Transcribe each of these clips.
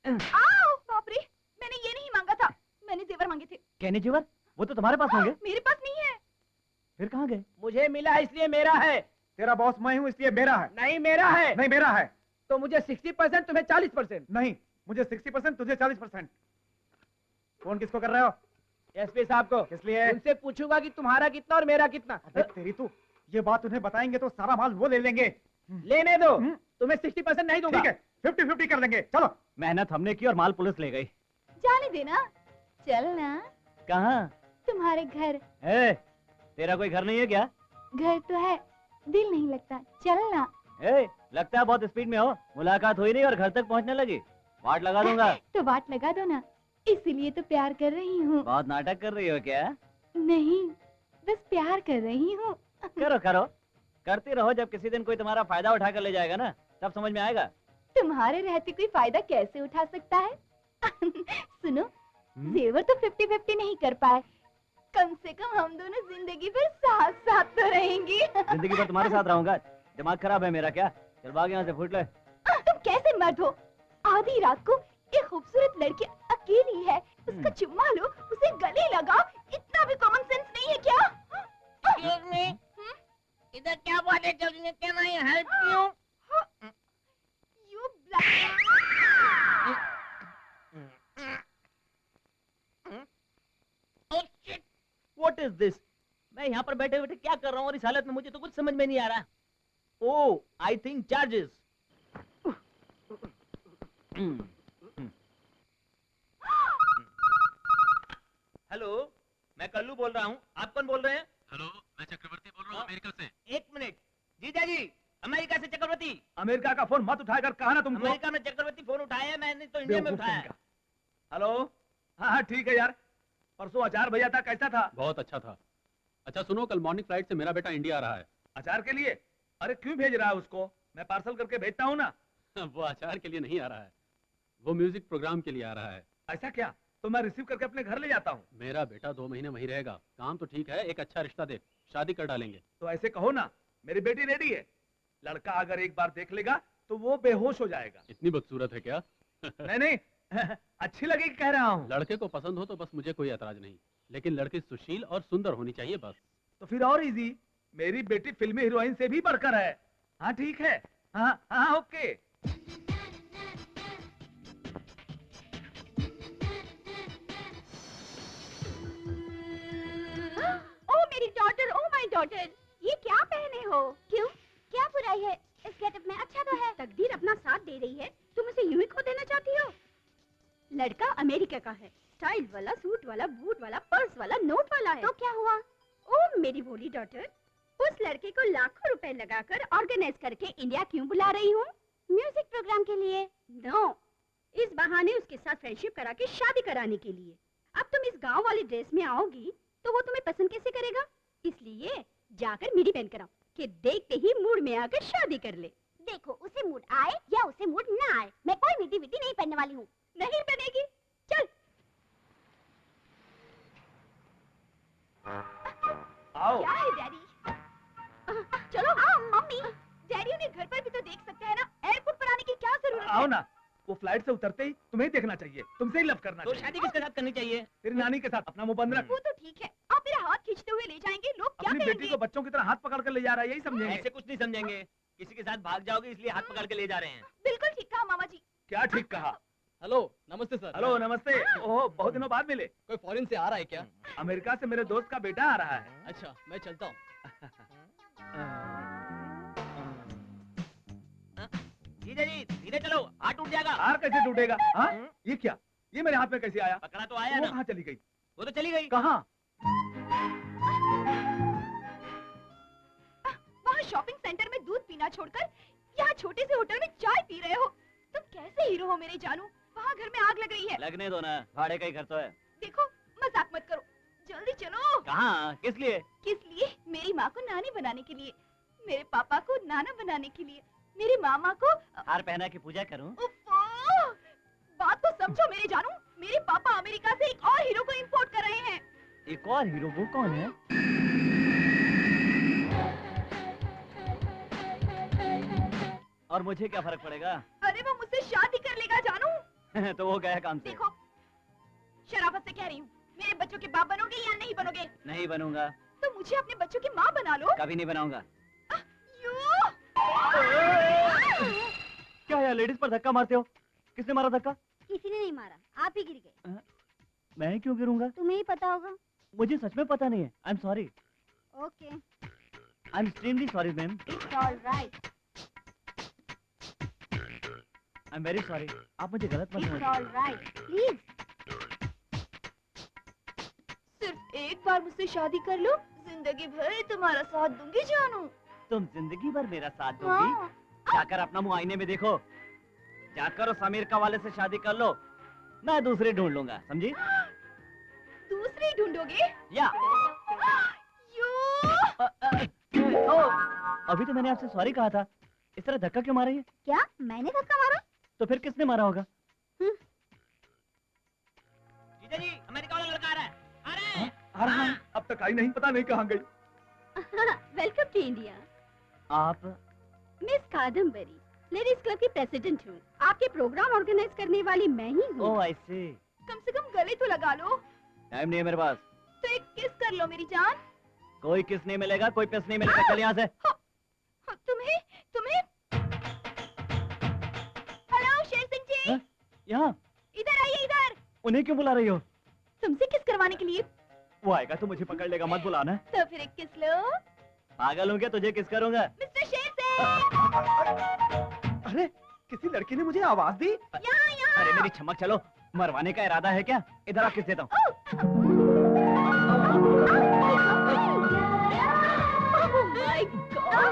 आओ, बाप रे, मैंने ये नहीं मांगा था, मैंने जेवर मांगे थे। कहने जेवर? वो तो तुम्हारे पास होंगे। मेरे पास नहीं है। फिर कहाँ गए? मुझे मिला है इसलिए मेरा है। तेरा बॉस मैं हूँ इसलिए मेरा है। नहीं मेरा है। नहीं मेरा है। तो मुझे 60% तुम्हें 40%। नहीं मुझे 60% तुझे 40%। फोन किसको कर रहे हो? एसपी साहब को। किस लिए? उनसे पूछूंगा कि तुम्हारा कितना और मेरा कितना। अबे तेरी तू, ये बात उन्हें बताएंगे तो सारा माल वो ले लेंगे। लेने दो, तुम्हें 60% नहीं दूंगा। ठीक है 50-50 कर लेंगे। चलो। मेहनत हमने की और माल पुलिस ले गई। जाने देना, चलना। कहाँ? तुम्हारे घर। तेरा कोई घर नहीं है क्या? घर तो है, दिल नहीं लगता, चलना। लगता है बहुत स्पीड में हो, मुलाकात हुई नहीं और घर तक पहुंचने लगी। वाट लगा दूंगा। तो वाट लगा दो ना, इसीलिए तो प्यार कर रही हूँ। बहुत नाटक कर रही हो क्या? नहीं, बस प्यार कर रही हूँ। करो करो, करती रहो। जब किसी दिन कोई तुम्हारा फायदा उठा कर ले जाएगा ना, तब समझ में आएगा। तुम्हारे रहते कोई फायदा कैसे उठा सकता है? सुनो, जेवर तो 50-50 नहीं कर पाए, कम से कम हम दोनों जिंदगी भर साथ साथ तो रहेंगे। जिंदगी भर तुम्हारे साथ रहूंगा। दिमाग खराब है मेरा क्या? चल भाग यहाँ से, फूट ले। तुम कैसे मर्द हो? आधी रात को एक खूबसूरत लड़की अकेली है, उसका चुम्मा लो, उसे गले लगाओ, इतना भी कॉमन सेंस नहीं है क्या? Excuse me? इधर क्या बात है चल रही है? Can I help you? You black. Oh shit! What is this? मैं यहाँ पर बैठे बैठे क्या कर रहा हूँ और इस हालत में मुझे तो कुछ समझ में नहीं आ रहा। Oh, I think charges. Hello, मैं कल्लू बोल रहा हूँ। आप कौन बोल रहे हैं? हेलो, मैं चक्रवर्ती बोल रहा हूँ अमेरिका से। एक मिनट, जीजा जी, अमेरिका से चक्रवर्ती। अमेरिका का फोन मत उठाकर कहा ना तुमको। अमेरिका में चक्रवर्ती फोन उठाया, मैंने तो इंडिया में उठाया। हेलो, हाँ ठीक है यार। परसों अचार भैया था, कैसा था? बहुत अच्छा था। अच्छा सुनो, कल मॉर्निंग फ्लाइट से मेरा बेटा इंडिया आ रहा है। अचार के लिए? अरे क्यों भेज रहा है उसको? मैं पार्सल करके भेजता हूँ ना। वो अचार के लिए नहीं आ रहा है, वो म्यूजिक प्रोग्राम के लिए आ रहा है। ऐसा क्या? तो मैं रिसीव करके अपने घर ले जाता हूँ। मेरा बेटा 2 महीने वहीं रहेगा। काम तो ठीक है, एक अच्छा रिश्ता देख, शादी कर डालेंगे। तो ऐसे कहो ना, मेरी बेटी रेडी है। लड़का अगर एक बार देख लेगा तो वो बेहोश हो जाएगा। इतनी बदसूरत है क्या? नहीं नहीं, अच्छी लगेगी कह रहा हूँ। लड़के को पसंद हो तो बस मुझे कोई ऐतराज नहीं, लेकिन लड़की सुशील और सुंदर होनी चाहिए बस। तो फिर और इजी, मेरी बेटी फिल्मी हीरोइन से भी बढ़कर है। हाँ ठीक है, हाँ हाँ ओके। मेरी डॉटर, ओ माय डॉटर, ये क्या पहने हो? क्यों, क्या बुराई है इस गेटअप में? अच्छा तो है। तकदीर अपना साथ दे रही है, तुम उसे यूं ही खो देना चाहती हो? लड़का अमेरिका का है, स्टाइल वाला, सूट वाला, बूट वाला, पर्स वाला, नोट वाला है। तो क्या हुआ? ओ मेरी भोली डॉटर, उस लड़के को लाखों रुपए लगाकर ऑर्गेनाइज करके इंडिया क्यों बुला रही हूँ? म्यूजिक प्रोग्राम के लिए? नो, इस बहाने उसके साथ फ्रेंडशिप करा के शादी कराने के लिए। अब तुम इस गांव वाली ड्रेस में आओगी तो वो तुम्हें पसंद कैसे करेगा? इसलिए जाकर मिडी पहन कर आओ कि देखते ही मूड में आकर शादी कर ले। देखो, उसे मूड आए या उसे मूड ना आए, मैं कोई मिडी विडी नहीं पहनने वाली हूँ। नहीं पहनेगी? चल आओ। क्या है डैडी? चलो आओ मम्मी। डैडी उन्हें घर पर भी तो देख सकते हैं ना, एयरपोर्ट पर आने की क्या जरूरत है? आओ ना, वो फ्लाइट से उतरते ही तुम्हें देखना चाहिए, तुमसे ही लव करना तो चाहिए। शादी किसके साथ करनी चाहिए? तेरी नानी के साथ। अपना मुंह बंद रख। वो तो ठीक है, आप मेरा हाथ खींचते हुए ले जाएंगे, लोग क्या अपनी कहेंगे? बेटी को बच्चों की तरह हाथ पकड़ कर ले जा रहा है, यही समझेंगे। ऐसे कुछ नहीं समझेंगे, किसी के साथ भाग जाओगे इसलिए हाथ पकड़ के ले जा रहे हैं। बिल्कुल ठीक कहा मामा जी। क्या ठीक कहा? हेलो, नमस्ते सर। हेलो नमस्ते। ओह बहुत दिनों बाद मिले। कोई फॉरेन से आ रहा है क्या? अमेरिका से मेरे दोस्त का बेटा आ रहा है। अच्छा, मैं चलता हूँ। जीजा जी धीरे चलो, हाथ टूट जाएगा। हार कैसे टूटेगा? हाँ ये क्या? ये मेरे हाथ में कैसे आया? पकड़ा तो आया वो ना। कहाँ चली गई? वो तो चली गई। कहाँ? वहाँ शॉपिंग सेंटर में दूध पीना छोड़कर यहाँ छोटे से होटल में चाय पी रहे हो। तुम कैसे हीरो हो मेरे जानू? वहाँ घर में आग लग रही है। लगने दो ना, भाड़े का ही घर तो है। देखो, मजाक मत करो, जल्दी चलो। कहाँ? किस लिए? किस लिए? मेरी माँ को नानी बनाने के लिए, मेरे पापा को नाना बनाने के लिए, मेरी मामा को हार पहना के पूजा करूं? उफ़्फ़ो! बात को समझो मेरे जानू, मेरे पापा अमेरिका से एक और हीरो को इंपोर्ट कर रहे हैं। एक और हीरो? वो कौन है? और मुझे क्या फर्क पड़ेगा? अरे वो मुझसे शादी कर लेगा जानू। तो वो गया काम से। देखो, शराफत से कह रही हूँ, मेरे बच्चों के बाप बनोगे या नहीं बनोगे? नहीं बनूंगा। तो मुझे अपने बच्चों की माँ बना लो। कभी नहीं बनाऊंगा। यू! क्या यार, लेडीज पर धक्का मारते हो? किसने मारा धक्का? किसी ने नहीं मारा, आप ही गिर गए। मैं क्यों गिरूंगा? तुम्हें ही पता होगा। मुझे सच में पता नहीं है। I am sorry. Okay, I am extremely sorry ma'am. It's alright, I am very sorry. आप मुझे गलत मत इट्स समझिए। Alright, please. सिर्फ एक बार मुझसे शादी कर लो, जिंदगी भर तुम्हारा साथ दूंगी जानू। तुम जिंदगी भर मेरा साथ दोगी? हाँ। जाकर अपना मुंह आईने में देखो। जाकर उस अमीर का वाले से शादी कर लो, मैं दूसरे ढूंढ लूंगा, समझी? दूसरी ढूंढोगे? या यू! अभी तो मैंने आपसे सॉरी कहा था। इस तरह धक्का क्यों मारा है? क्या मैंने धक्का मारा? तो फिर किसने मारा होगा? जीजा जी, अमेरिका वाला लड़का आ रहा है। आ रहा है। आ रहा है। अब तक आई नहीं, पता नहीं कहाँ गई। Welcome to India. आप? मिस कादम्बरी, लेडीज क्लब की प्रेसिडेंट हूँ। आपके प्रोग्राम ऑर्गेनाइज करने वाली मैं ही हूँ। ओह आई सी। कम से कम गले तो लगा लो। टाइम नहीं है मेरे पास। तो एक किस कर लो मेरी जान। कोई किस नहीं मिलेगा, कोई पिस नहीं मिलेगा। चल यहाँ से। तुम्हें तुम्हें हेलो शेर सिंह जी, यहाँ? इधर आइए, इधर। उन्हें क्यों बुला रही हो? तुमसे किस करवाने के लिए? वो आएगा तो मुझे पकड़ लेगा, मत बुलाना। तो फिर एक किस लो। पागल हूँ क्या, तुझे किस करूंगा? मिस्टर शेर सिंह, अरे किसी लड़की ने मुझे आवाज दी। यहाँ यहाँ। अरे मेरी चमक, चलो। मरवाने का इरादा है क्या? इधर आ, किस देता हूँ। Oh my God!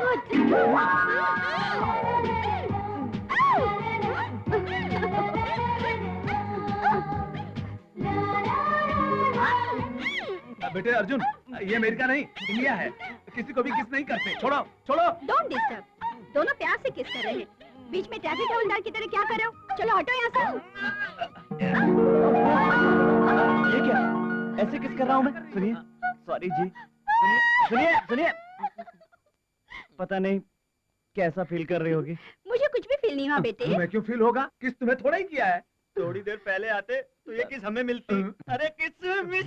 बेटे अर्जुन, ये अमेरिका नहीं, इंडिया है। किसी को भी किस नहीं करते। छोड़ो छोड़ो। Don't disturb. दोनों प्यार से किस कर रहे हैं। बीच में ट्रैफिक हवलदार की तरह क्या कर रहे हो? चलो हटो यहाँ से। ये क्या? ऐसे किस कर रहा हूँ मैं? सुनिए। सॉरी जी। सुनिए सुनिए। पता नहीं कैसा फील कर रही होगी। मुझे कुछ भी फील नहीं हुआ बेटे। तुम्हें क्यों फील होगा? किस तुम्हें थोड़ा ही किया है। थोड़ी देर पहले आते तो ये किस हमें मिलती। अरे किस मिस।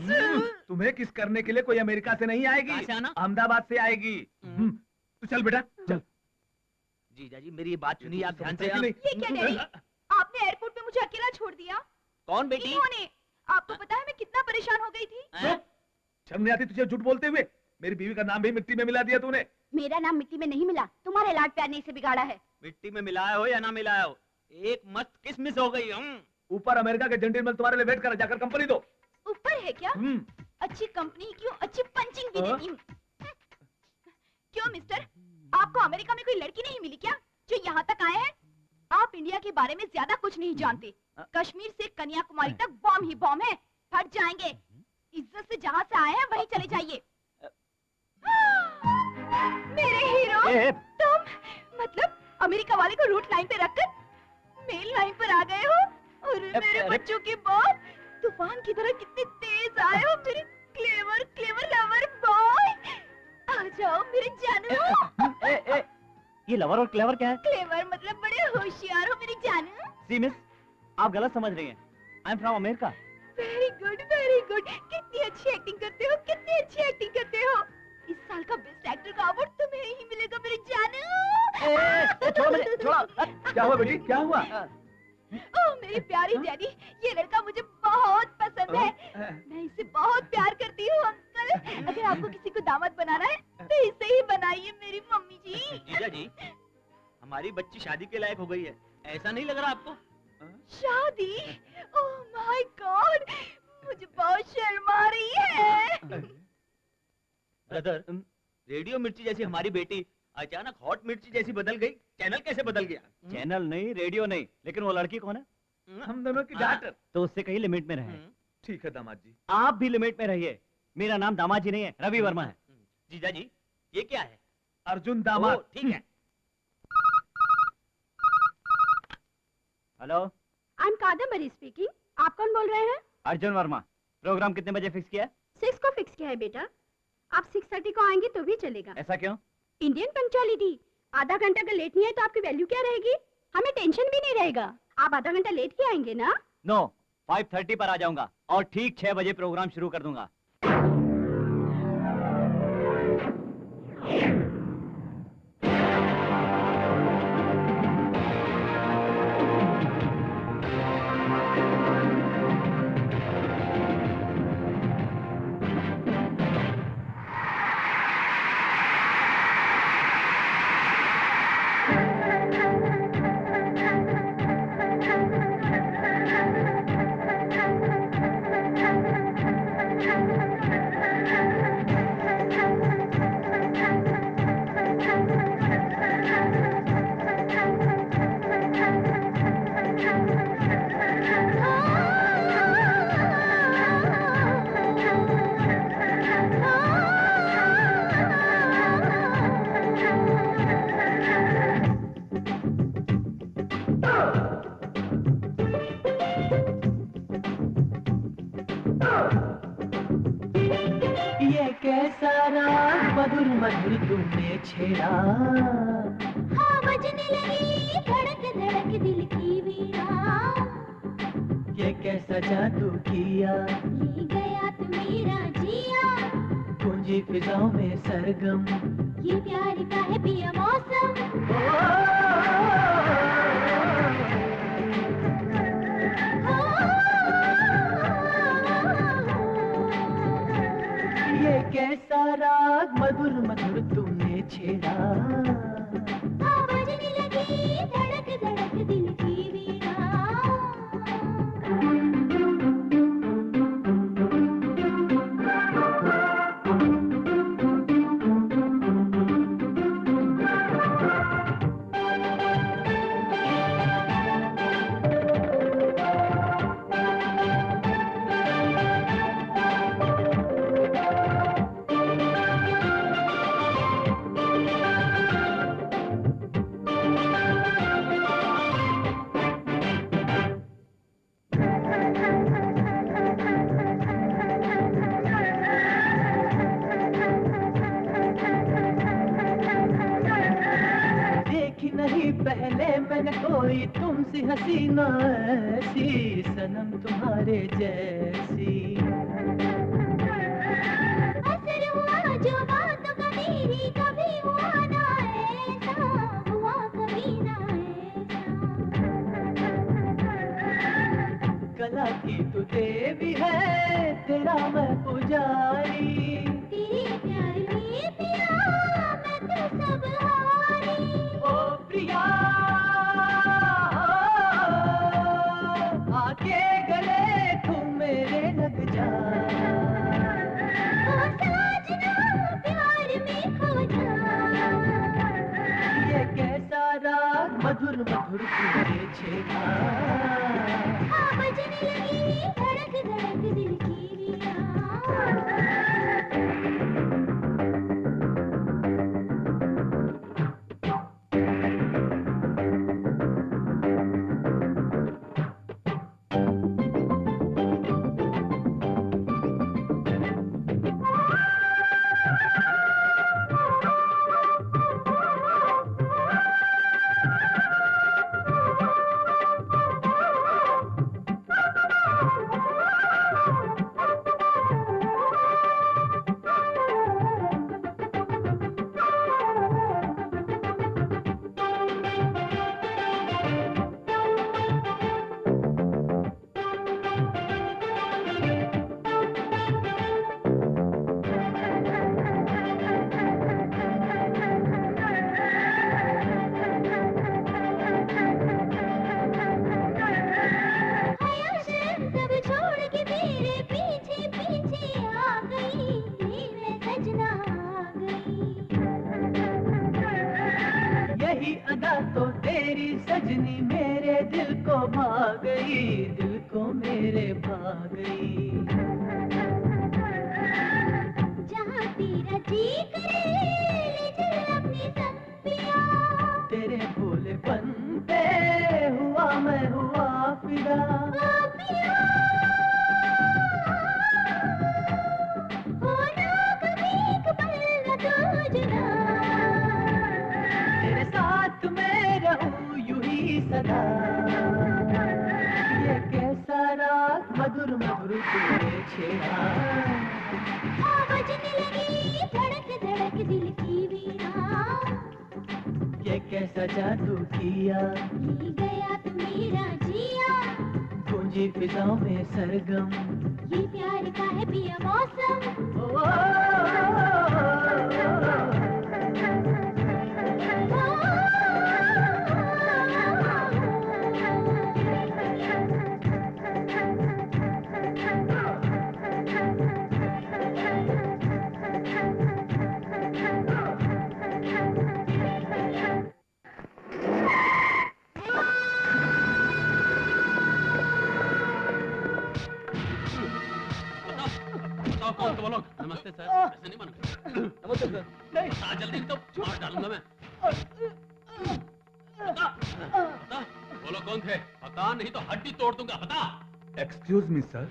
तुम्हें किस करने के लिए कोई अमेरिका से नहीं आएगी, कहाँ से आना? अहमदाबाद से आएगी। तो चल बेटा चल। जीजा जी, मेरी बात सुनिए आप ध्यान से। नहीं। ये क्या डैडी? आपने एयरपोर्ट पे मुझे अकेला छोड़ दिया। कौन बेटी? इन्होंने। आपको पता है मैं कितना परेशान हो गई थी। शर्म नहीं आती तुझे झूठ बोलते हुए? मेरी बीवी का नाम भी मिट्टी में मिला दिया तूने। मेरा नाम मिट्टी में नहीं मिला, तुम्हारे लाड प्यार ने इसे बिगाड़ा है। मिट्टी में मिलाया हो या ना मिलाया हो, एक मस्त किस मिस हो गई। ऊपर अमेरिका के जेंटलमैन तुम्हारे लिए वेट कर, जाकर कंपनी दो। ऊपर है क्या? अच्छी कंपनी क्यों, अच्छी पंचिंग भी देती हूँ। क्यों मिस्टर, आपको अमेरिका में कोई लड़की नहीं मिली क्या जो यहाँ तक आए हैं? आप इंडिया के बारे में ज्यादा कुछ नहीं जानते। कश्मीर से कन्याकुमारी तक बॉम्ब ही बॉम्ब है। फट जाएंगे। इज्जत से जहाँ से आए हैं वहीं चले जाइए। मेरे हीरो, तुम मतलब अमेरिका वाले को रूट लाइन पे रखकर मेल लाइन पर आ गए हो। और मेरे बच्चों के बाप तूफान की तरह कितने तेज आए हो मेरे क्लेवर क्लेवर लवर बॉय। आ जाओ मेरे जानू। ये लवर और क्लेवर क्या है? क्लेवर मतलब बड़े होशियार हो मेरी जानू। सी मिस, आप गलत समझ रही हैं। आई am from America. Very good very good. कितनी अच्छी एक्टिंग करते हो, कितनी अच्छी एक्टिंग करते हो। इस साल का बेस्ट एक्टर का अवार्ड तुम्हें ही मिलेगा मेरी जानू। छोड़ो मुझे, छोड़ो। क्या हुआ बेटी, क्या हुआ? ओह मेरी प्यारी डैडी, ये लड़का मुझे बहुत पसंद है। मैं इसे बहुत प्यार करती हूँ अंकल। अगर आपको किसी को दामाद बनाना है तो इसे ही बनाइए मेरी मम्मी जी। जीजा जी, हमारी बच्ची शादी के लायक हो गई है, ऐसा नहीं लग रहा आपको? शादी? ओह माय गॉड, मुझे बहुत शर्म आ रही है। ब्रदर, रेडियो मिर्ची जैसी हमारी बेटी अचानक हॉट मिर्ची जैसी बदल गई। चैनल कैसे बदल गया? चैनल नहीं, रेडियो नहीं, लेकिन वो लड़की कौन है? हम दोनों की डॉटर। तो उससे कहीं लिमिट में रहे। ठीक है दामाद जी। आप भी लिमिट में रहिए। मेरा नाम दामाजी नहीं है, रवि वर्मा है। जीजा जी, ये क्या है? अर्जुन दामाद। ठीक है। Hello, I am Kadambari speaking. आप कौन बोल रहे हैं? अर्जुन वर्मा। प्रोग्राम कितने बजे फिक्स किया है? 6 को फिक्स किया है बेटा। आप 6:30 को आएंगे तो भी चलेगा। ऐसा क्यों? Indian punctuality. आधा घंटा अगर लेट नहीं है तो आपकी वैल्यू क्या रहेगी? हमें टेंशन भी नहीं रहेगा। आप आधा घंटा लेट ही आएंगे ना? नो, 5:30 पर आ जाऊंगा और ठीक 6 बजे प्रोग्राम शुरू कर दूंगा। छेड़ा हाँ बजने लगी धड़क धड़क दिल की वीणा। ये कैसा जादू किया ले गया तू मेरा जिया। गूंजी फिजाओं में सरगम ये प्यार का है पिया मौसम। ये कैसा राग मधुर मधुर तुमने छेड़ा। हाँ बजने लगी धड़क धड़क दिल की वीणा। पहले मैंने कोई तुमसे हसीना ऐसी सनम तुम्हारे जैसी। असर हुआ जो बातों का मेरी कभी हुआ ना ऐसा। हुआ कभी ना ऐसा। कला की तू देवी है तेरा मैं पुजारी। तेरे प्यार में पिया मैं तो सब हारी। ओ प्रिया आके गले तू मेरे लग जा। ओ साजना प्यार में खो जा। ये कैसा राग मधुर मधुर तुझे छेड़ा। हाँ बजने लगी धड़क धड़क दिल की वीणा। तो तेरी सजनी मेरे दिल को भा गई। दिल को मेरे भा गई। जहाँ तेरा जी करे ले चल अपने संग पिया। तेरे भोलेपन पे हुआ मैं हुआ फिदा। होना कभी एक पल न तो जुदा। तेरे साथ मैं रहूं यूं ही सदा। ये कैसा मधुर मधुर तूने छेड़ा, हाँ बजने लगी धड़क धड़क दिल की वीणा, ये कैसा जादू किया, ले गया तू मेरा जिया, गूंजी फिजाओं में सरगम, ये प्यार का है पिया मौसम। कौन तुम लोग? नमस्ते सर। ऐसे नहीं मानूंगा। नमस्ते सर। नहीं हाँ जल्दी तो मार डालूंगा मैं। बता, बोलो कौन थे? बता नहीं तो हड्डी तोड़ दूंगा। बता। एक्सक्यूज मी सर,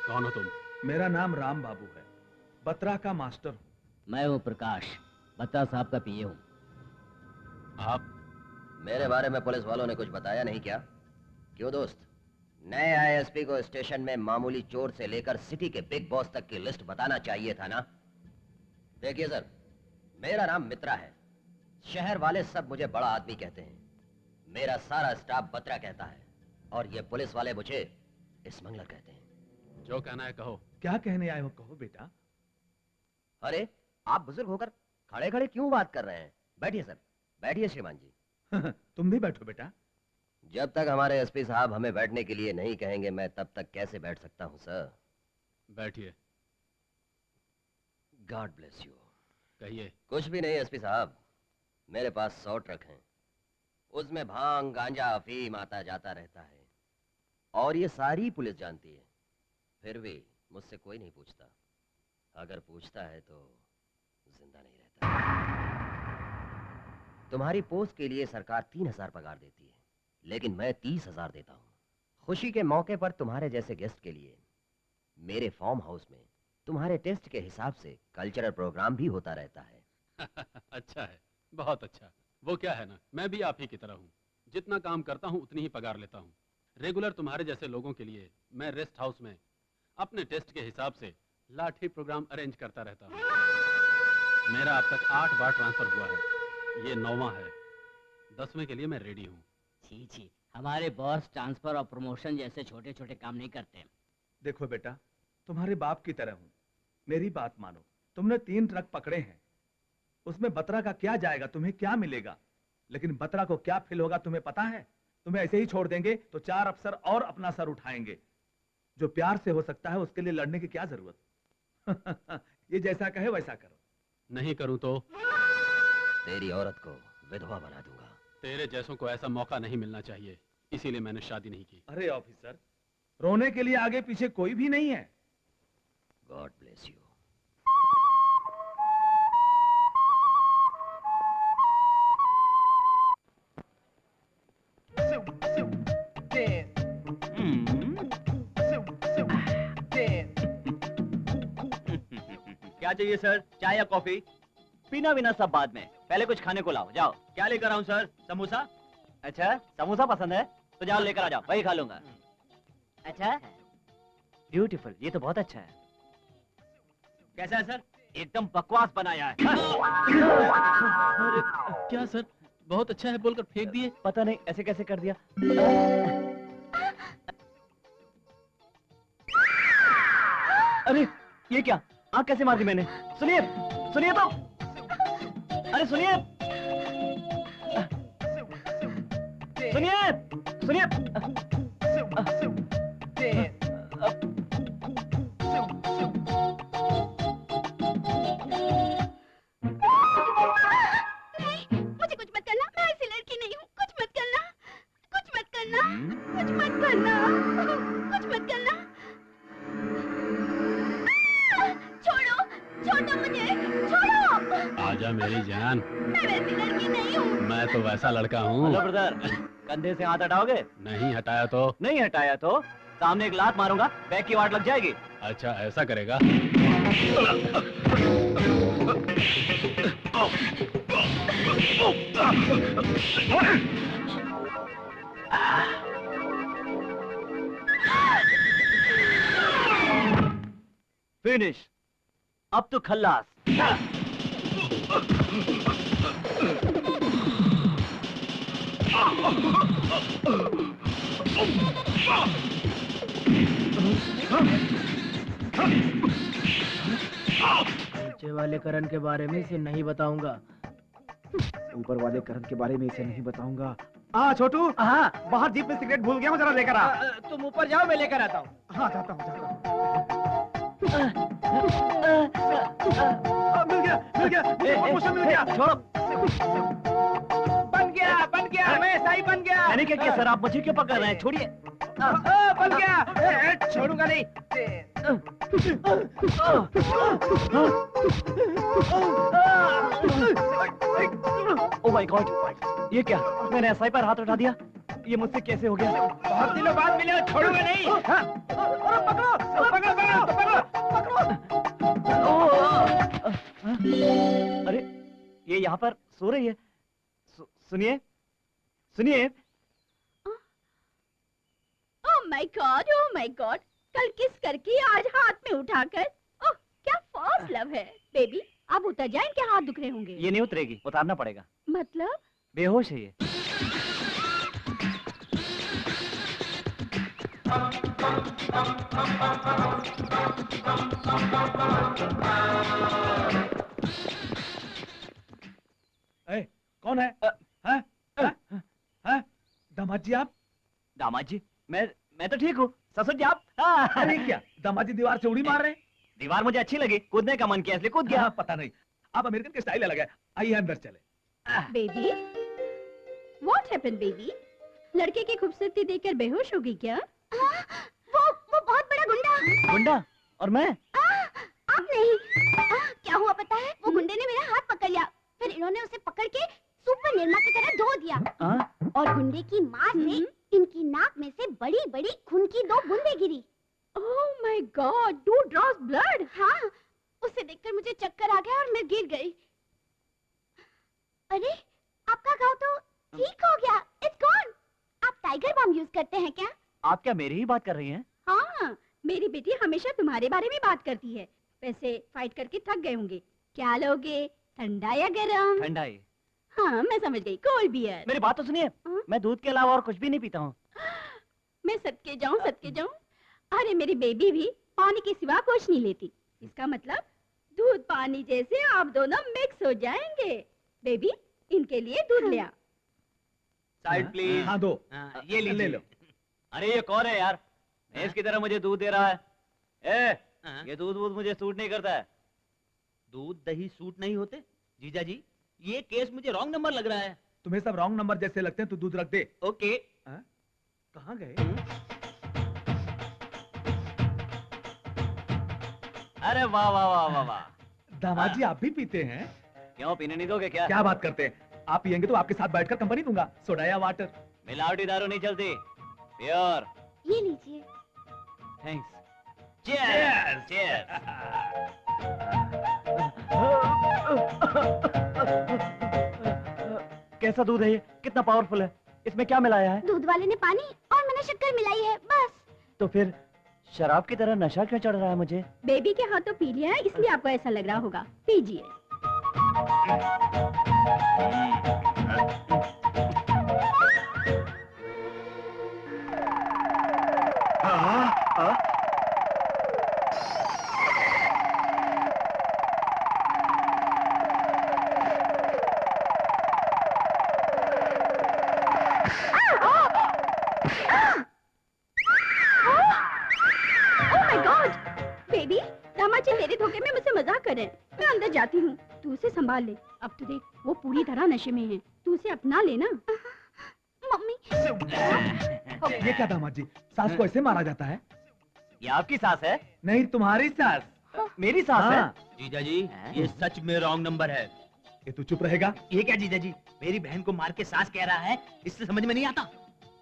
कौन हो तुम? मेरा नाम राम बाबू है, बत्रा का मास्टर हूँ। मैं हूँ प्रकाश, बत्रा साहब का पीए हूँ। आप? मेरे बारे में पुलिस वालों ने कुछ बताया नहीं क्या? क्यों दोस्त, नए आईएसपी को स्टेशन में मामूली चोर से लेकर सिटी के बिग बॉस तक की लिस्ट बताना चाहिए था ना? देखिए सर, मेरा नाम मित्रा है, शहर वाले सब मुझे बड़ा आदमी कहते हैं, मेरा सारा स्टाफ बत्रा कहता है, और ये पुलिस वाले मुझे स्मगलर कहते हैं। जो कहना है कहो। क्या कहने आए हो कहो बेटा। अरे आप बुजुर्ग होकर खड़े खड़े क्यों बात कर रहे हैं? बैठिए सर, बैठिए श्रीमान जी। तुम भी बैठो बेटा। जब तक हमारे एसपी साहब हमें बैठने के लिए नहीं कहेंगे, मैं तब तक कैसे बैठ सकता हूँ सर? बैठिए। God bless you. कहिए। कुछ भी नहीं एसपी साहब, मेरे पास 100 ट्रक हैं, उसमें भांग गांजा अफीम आता जाता रहता है, और ये सारी पुलिस जानती है, फिर भी मुझसे कोई नहीं पूछता। अगर पूछता है तो जिंदा नहीं रहता। तुम्हारी पोस्ट के लिए सरकार 3000 पगार देती है, लेकिन मैं 30,000 देता हूँ। खुशी के मौके पर तुम्हारे जैसे गेस्ट के लिए मेरे फार्म हाउस में तुम्हारे टेस्ट के हिसाब से कल्चरल प्रोग्राम भी होता रहता है। अच्छा है, बहुत अच्छा। वो क्या है ना, मैं भी आप ही की तरह हूँ, जितना काम करता हूँ उतनी ही पगार लेता हूँ। रेगुलर तुम्हारे जैसे लोगों के लिए मैं रेस्ट हाउस में अपने टेस्ट के हिसाब से लाठी प्रोग्राम अरेंज करता रहता हूँ। मेरा अब तक 8 बार ट्रांसफर हुआ है, ये 9वां है। 10वें के लिए मैं रेडी हूँ। छी छी, हमारे बॉस ट्रांसफर और प्रमोशन जैसे छोटे छोटे काम नहीं करते। देखो बेटा, तुम्हारे बाप की तरह हूँ, मेरी बात मानो। तुमने 3 ट्रक पकड़े हैं, उसमें बत्रा का क्या जाएगा, तुम्हें क्या मिलेगा? लेकिन बत्रा को क्या फील होगा तुम्हें पता है? तुम्हें ऐसे ही छोड़ देंगे तो 4 अफसर और अपना सर उठाएंगे। जो प्यार से हो सकता है उसके लिए लड़ने की क्या जरूरत? ये जैसा कहे वैसा करो। नहीं करूं तो तेरी औरत को विधवा बना दूंगा। तेरे जैसों को ऐसा मौका नहीं मिलना चाहिए, इसीलिए मैंने शादी नहीं की। अरे ऑफिसर, रोने के लिए आगे पीछे कोई भी नहीं है। God bless you. क्या चाहिए सर, चाय या कॉफी? पीना बिना सब बाद में, पहले कुछ खाने को लाओ। जाओ। क्या लेकर आऊं सर? समोसा? अच्छा, समोसा पसंद है तो जाओ लेकर आ जाओ, वही खा लूंगा। अच्छा, ब्यूटीफुल, ये तो बहुत अच्छा है। कैसा है सर? एकदम बकवास बनाया है। अरे क्या सर, बहुत अच्छा है बोलकर फेंक दिए? पता नहीं ऐसे कैसे कर दिया। अरे ये क्या, आँख कैसे मार दी मैंने? सुनिए सुनिए तो, अरे सुनिए सुनिए सुनिए। मुझे कुछ मत करना, मैं ऐसी लड़की नहीं हूँ। कुछ मत करना, कुछ मत करना, कुछ मत करना, कुछ मत करना। छोड़ो, छोड़ो मुझे, छोड़ो। आजा मेरी जान। मैं वैसी लड़की नहीं हूँ। मैं तो वैसा लड़का हूँ। हेलो ब्रदर, कंधे से हाथ हटाओगे? नहीं हटाया तो? नहीं हटाया तो सामने एक लात मारूंगा, बैक की वाट लग जाएगी। अच्छा ऐसा करेगा? फिनिश। अब तो खल्लास। नीचे वाले करण के बारे में इसे नहीं बताऊंगा। ऊपर वाले करण के बारे में इसे नहीं बताऊंगा। हाँ छोटू, हाँ, बाहर जीप में सिगरेट भूल गया हूँ, जरा लेकर आ। तुम ऊपर जाओ, मैं लेकर आता हूँ। हाँ जाता हूँ, जाता हूँ। मिल गया, मुझे प्रमोशन मिल गया। छोड़ो। बन गया, मैं सही बन गया। मैंने क्या किया सर, आप मुझे क्यों पकड़ रहे हैं? छोड़िए। बन गया, छोड़ूंगा नहीं। ओह माय गॉड, ये क्या? मैंने एसआई पर हाथ उठा दिया। ये मुझसे कैसे हो गया? बहुत दिनों बाद मिले, छोड़ूंगा नहीं। अरे पकड़ो। अरे ये यहाँ पर सो रही है। सुनिए सुनिए। ओह माय गॉड, कल किस करके आज हाथ में उठाकर। ओह क्या फॉल्स लव है। बेबी आप उतर जाए, इनके हाथ दुख रहे होंगे। ये नहीं उतरेगी, उतारना पड़ेगा। मतलब? बेहोश है ये। कौन है? दामाद जी आप? दामाद जी, मैं तो ठीक हूँ। ससुर जी आप? अरे क्या दामाद जी दीवार से उड़ी मार रहे हैं? दीवार मुझे अच्छी लगी, कूदने का मन किया इसलिए कूद गया। पता नहीं, आप अमेरिकन के स्टाइल अलग है। आइए अंदर चले। Baby what happened baby? लड़के की खूबसूरती देखकर बेहोश हो गई क्या? वो बहुत बड़ा गुंडा। गुंडा? और मैं? आप नहीं। क्या हुआ पता है? वो गुंडे ने मेरा हाथ पकड़ लिया, फिर इन्होंने उसे पकड़ के सुपर निर्मा की तरह धो दिया। और गुंडे की माँ से इनकी नाक में से बड़ी बड़ी खून की 2 बूंदें गिरी। Oh my God, 2 drops blood. हाँ, उसे देखकर मुझे चक्कर आ गया और मैं गिर गई। अरे आपका घाव तो ठीक हो गया, इट्स गॉन। आप टाइगर बम यूज करते हैं क्या? आप क्या मेरी ही बात कर रही हैं? हाँ, मेरी बेटी हमेशा तुम्हारे बारे में बात करती है। वैसे फाइट करके थक गए होंगे, क्या लोगे, ठंडा या गरम? ठंडा ही। हाँ मैं समझ गई, कोल्ड बियर। मेरी बात तो सुनिए, मैं दूध के अलावा और कुछ भी नहीं पीता हूँ। मैं सदके जाऊँ। अरे मेरी बेबी भी पानी के सिवा कुछ नहीं लेती। इसका मतलब दूध पानी जैसे आप दोनों मिक्स हो जाएंगे। बेबी इनके लिए दूध ले आ। Side please. हाँ दो। ये ले लो। अरे ये कौन है यार? भैंस की तरह मुझे दूध दे रहा है। ये दूध मुझे सूट नहीं करता है। दूध दही सूट नहीं होते? जीजा जी ये केस मुझे रॉन्ग नंबर लग रहा है। तुम्हें सब रॉन्ग नंबर जैसे लगते हैं, तू दूध रख दे। ओके। कहाँ गए? अरे वाह वाह वाह वाह वाह। दामाद जी आप भी पीते हैं? क्यों, पीने नहीं दोगे क्या? क्या बात करते हैं, आप पियेंगे तो आपके साथ बैठकर कंपनी दूंगा, सोडा या वाटर। मिलावटी दारू नहीं चलती, प्योर। ये लीजिए। थैंक्स। चीयर्स। चीयर्स। कैसा दूध है ये? कितना पावरफुल है? इसमें क्या मिलाया है? दूध वाले ने पानी और मैंने शक्कर मिलाई है, बस। तो फिर शराब की तरह नशा क्यों चढ़ रहा है मुझे? बेबी के हाथों पी लिया है, इसलिए आपको ऐसा लग रहा होगा। पीजिए। मेरे धोखे में मुझसे मजाक कर रहे हैं। मैं अंदर जाती हूँ, तू उसे संभाल ले। अब तो देख वो पूरी तरह नशे में है, तू उसे अपना लेना। मम्मी। ये क्या दामाद जी, सास को ऐसे मारा जाता है? ये आपकी सास है? नहीं तुम्हारी सास। मेरी सास है? जीजा जी ये सच में रॉन्ग नंबर है। ये तू चुप रहेगा? ये क्या जीजा जी, मेरी बहन को मार के सास कह रहा है, इससे समझ में नहीं आता।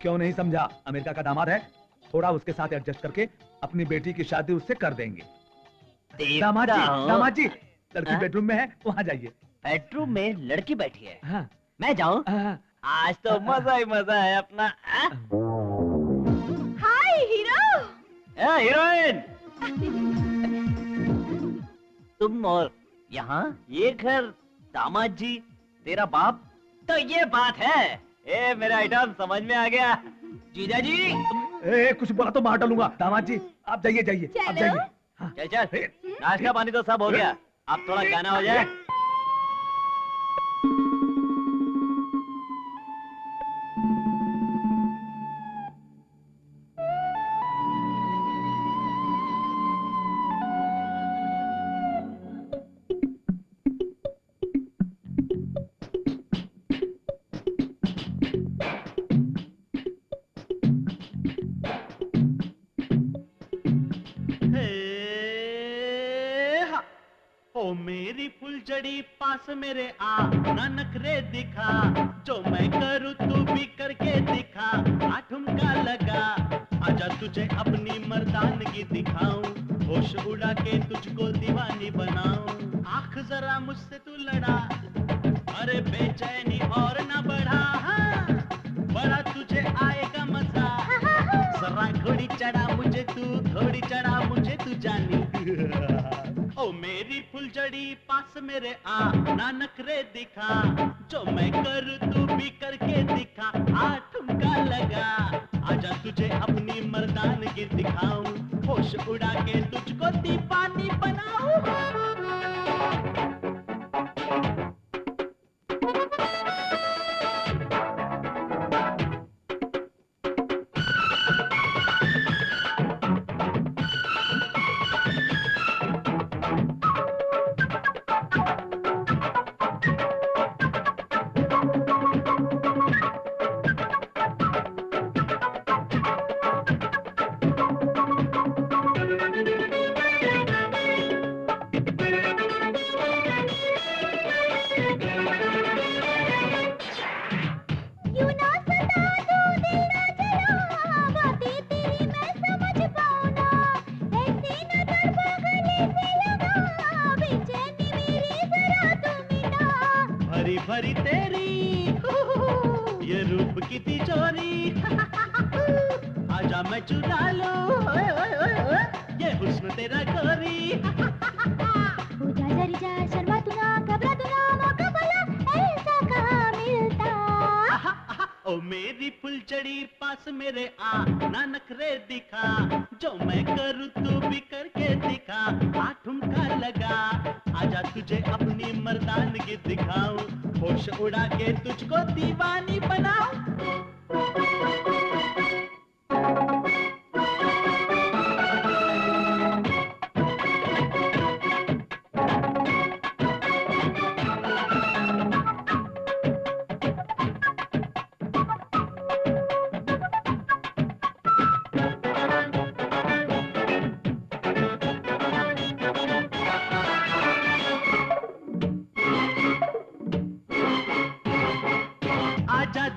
क्यों नहीं समझा? अमेरिका का दामाद है, थोड़ा उसके साथ एडजस्ट करके अपनी बेटी की शादी उससे कर देंगे। दामाद जी लड़की बेडरूम में है, वहाँ जाइए। बेडरूम में लड़की बैठी है? हाँ। मैं जाऊँ? आज तो मजा ही मजा है अपना। हाय हीरो। हीरोइन। तुम और यहाँ ये घर, दामाद जी, तेरा बाप, तो ये बात है। ए मेरा आइटम समझ में आ गया। जीजा जी कुछ बोला तो मार डालूंगा। दामाद जी आप जाइए जाइए, आप जाइए। चल चल, नाश्ता पानी तो सब हो गया, अब थोड़ा गाना हो जाए। ओ मेरी फुलझड़ी पास मेरे आ, ना नखरे दिखा, जो मैं करूँ तू भी करके दिखा, आ ठुमका लगा, आजा तुझे अपनी मर्दानगी दिखाऊं, होश उड़ा के तुझको दीवानी बनाऊं, आँख जरा मुझसे तू लड़ा, अरे बेचैनी और ना बढ़ा, बड़ा तुझे आएगा मजा, जरा घोड़ी चढ़ा मुझे तू, घोड़ी चढ़ा मुझे तू जानी। ओ मेरी फुलझड़ी पास मेरे आ, ना नखरे दिखा, जो मैं करूँ तू भी करके दिखा, आ ठुमका लगा, आजा तुझे अपनी मर्दानगी दिखाऊं, होश उड़ा के तुझको दीवानी बनाऊं। भरी तेरी ये रूप की तिजोरी, आजा मैं चुरा लूं ये हुस्न तेरा गोरी। हो जा जरी जा, शर्मा तू ना, घबरा तू ना, मौका भला ऐसा कहाँ मिलता। ओ मेरी फुलझड़ी पास मेरे आ, ना नखरे दिखा, जो मैं करूँ तू भी करके दिखा, आ ठुमका लगा, आजा तुझे अपनी मर्दानगी दिखाऊं, होश उड़ा के तुझको दीवानी बनाऊं।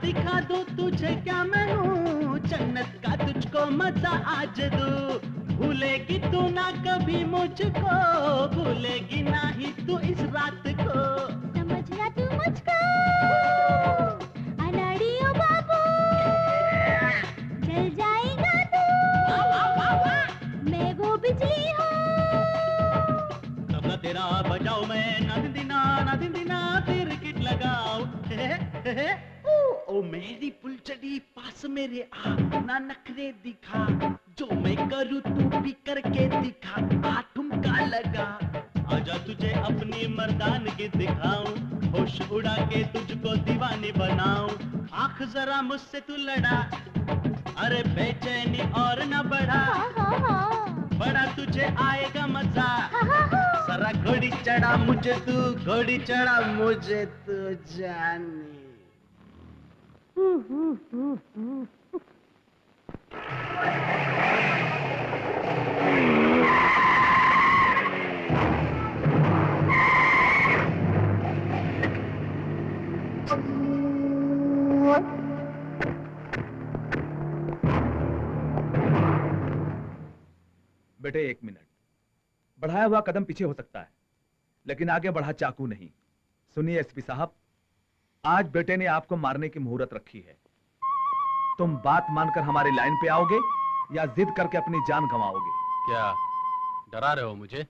दिखा दो तुझे क्या मैं हूँ, जन्नत का तुझको मजा आज दो, भूलेगी तू ना कभी मुझको, भूलेगी ना ही तू इस रात को, समझना तू मुझको अनाड़ी ओ बाबू, जल जाएगा तू, मैं वो बिजली हूँ, तबला तेरा बजाओ मैं, ना दिन दिना तेरे किट लगाओ, ओ मेरी फुलझड़ी पास मेरे आ, ना नखरे दिखा, जो मैं करूँ तू भी करके दिखा, आ ठुमका लगा, आजा तुझे अपनी मर्दानगी दिखाऊं, होश उड़ा के तुझको दीवानी बनाऊं, आँख जरा मुझसे तू लड़ा, अरे बेचैनी और न बढ़ा, बड़ा तुझे आएगा मजा, जरा घोड़ी चढ़ा मुझे तू, घोड़ी चढ़ा मुझे तू जानी। बेटे एक मिनट, बढ़ाया हुआ कदम पीछे हो सकता है, लेकिन आगे बढ़ा चाकू नहीं। सुनिए एसपी साहब, आज बेटे ने आपको मारने की मुहूर्त रखी है। तुम बात मानकर हमारी लाइन पे आओगे या जिद करके अपनी जान गंवाओगे? क्या डरा रहे हो मुझे?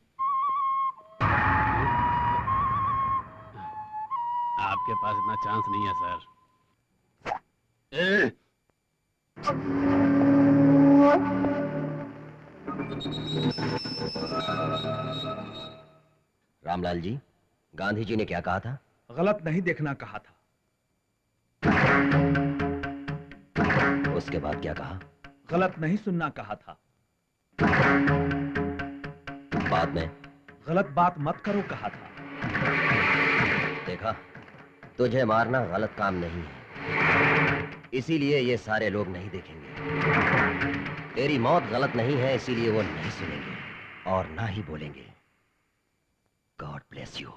आपके पास इतना चांस नहीं है सर। ए! रामलाल जी, गांधी जी ने क्या कहा था? गलत नहीं देखना कहा था। उसके बाद क्या कहा? गलत नहीं सुनना कहा था। बाद में गलत बात मत करो कहा था। देखा, तुझे मारना गलत काम नहीं है, इसीलिए ये सारे लोग नहीं देखेंगे। तेरी मौत गलत नहीं है, इसीलिए वो नहीं सुनेंगे और ना ही बोलेंगे। God bless you.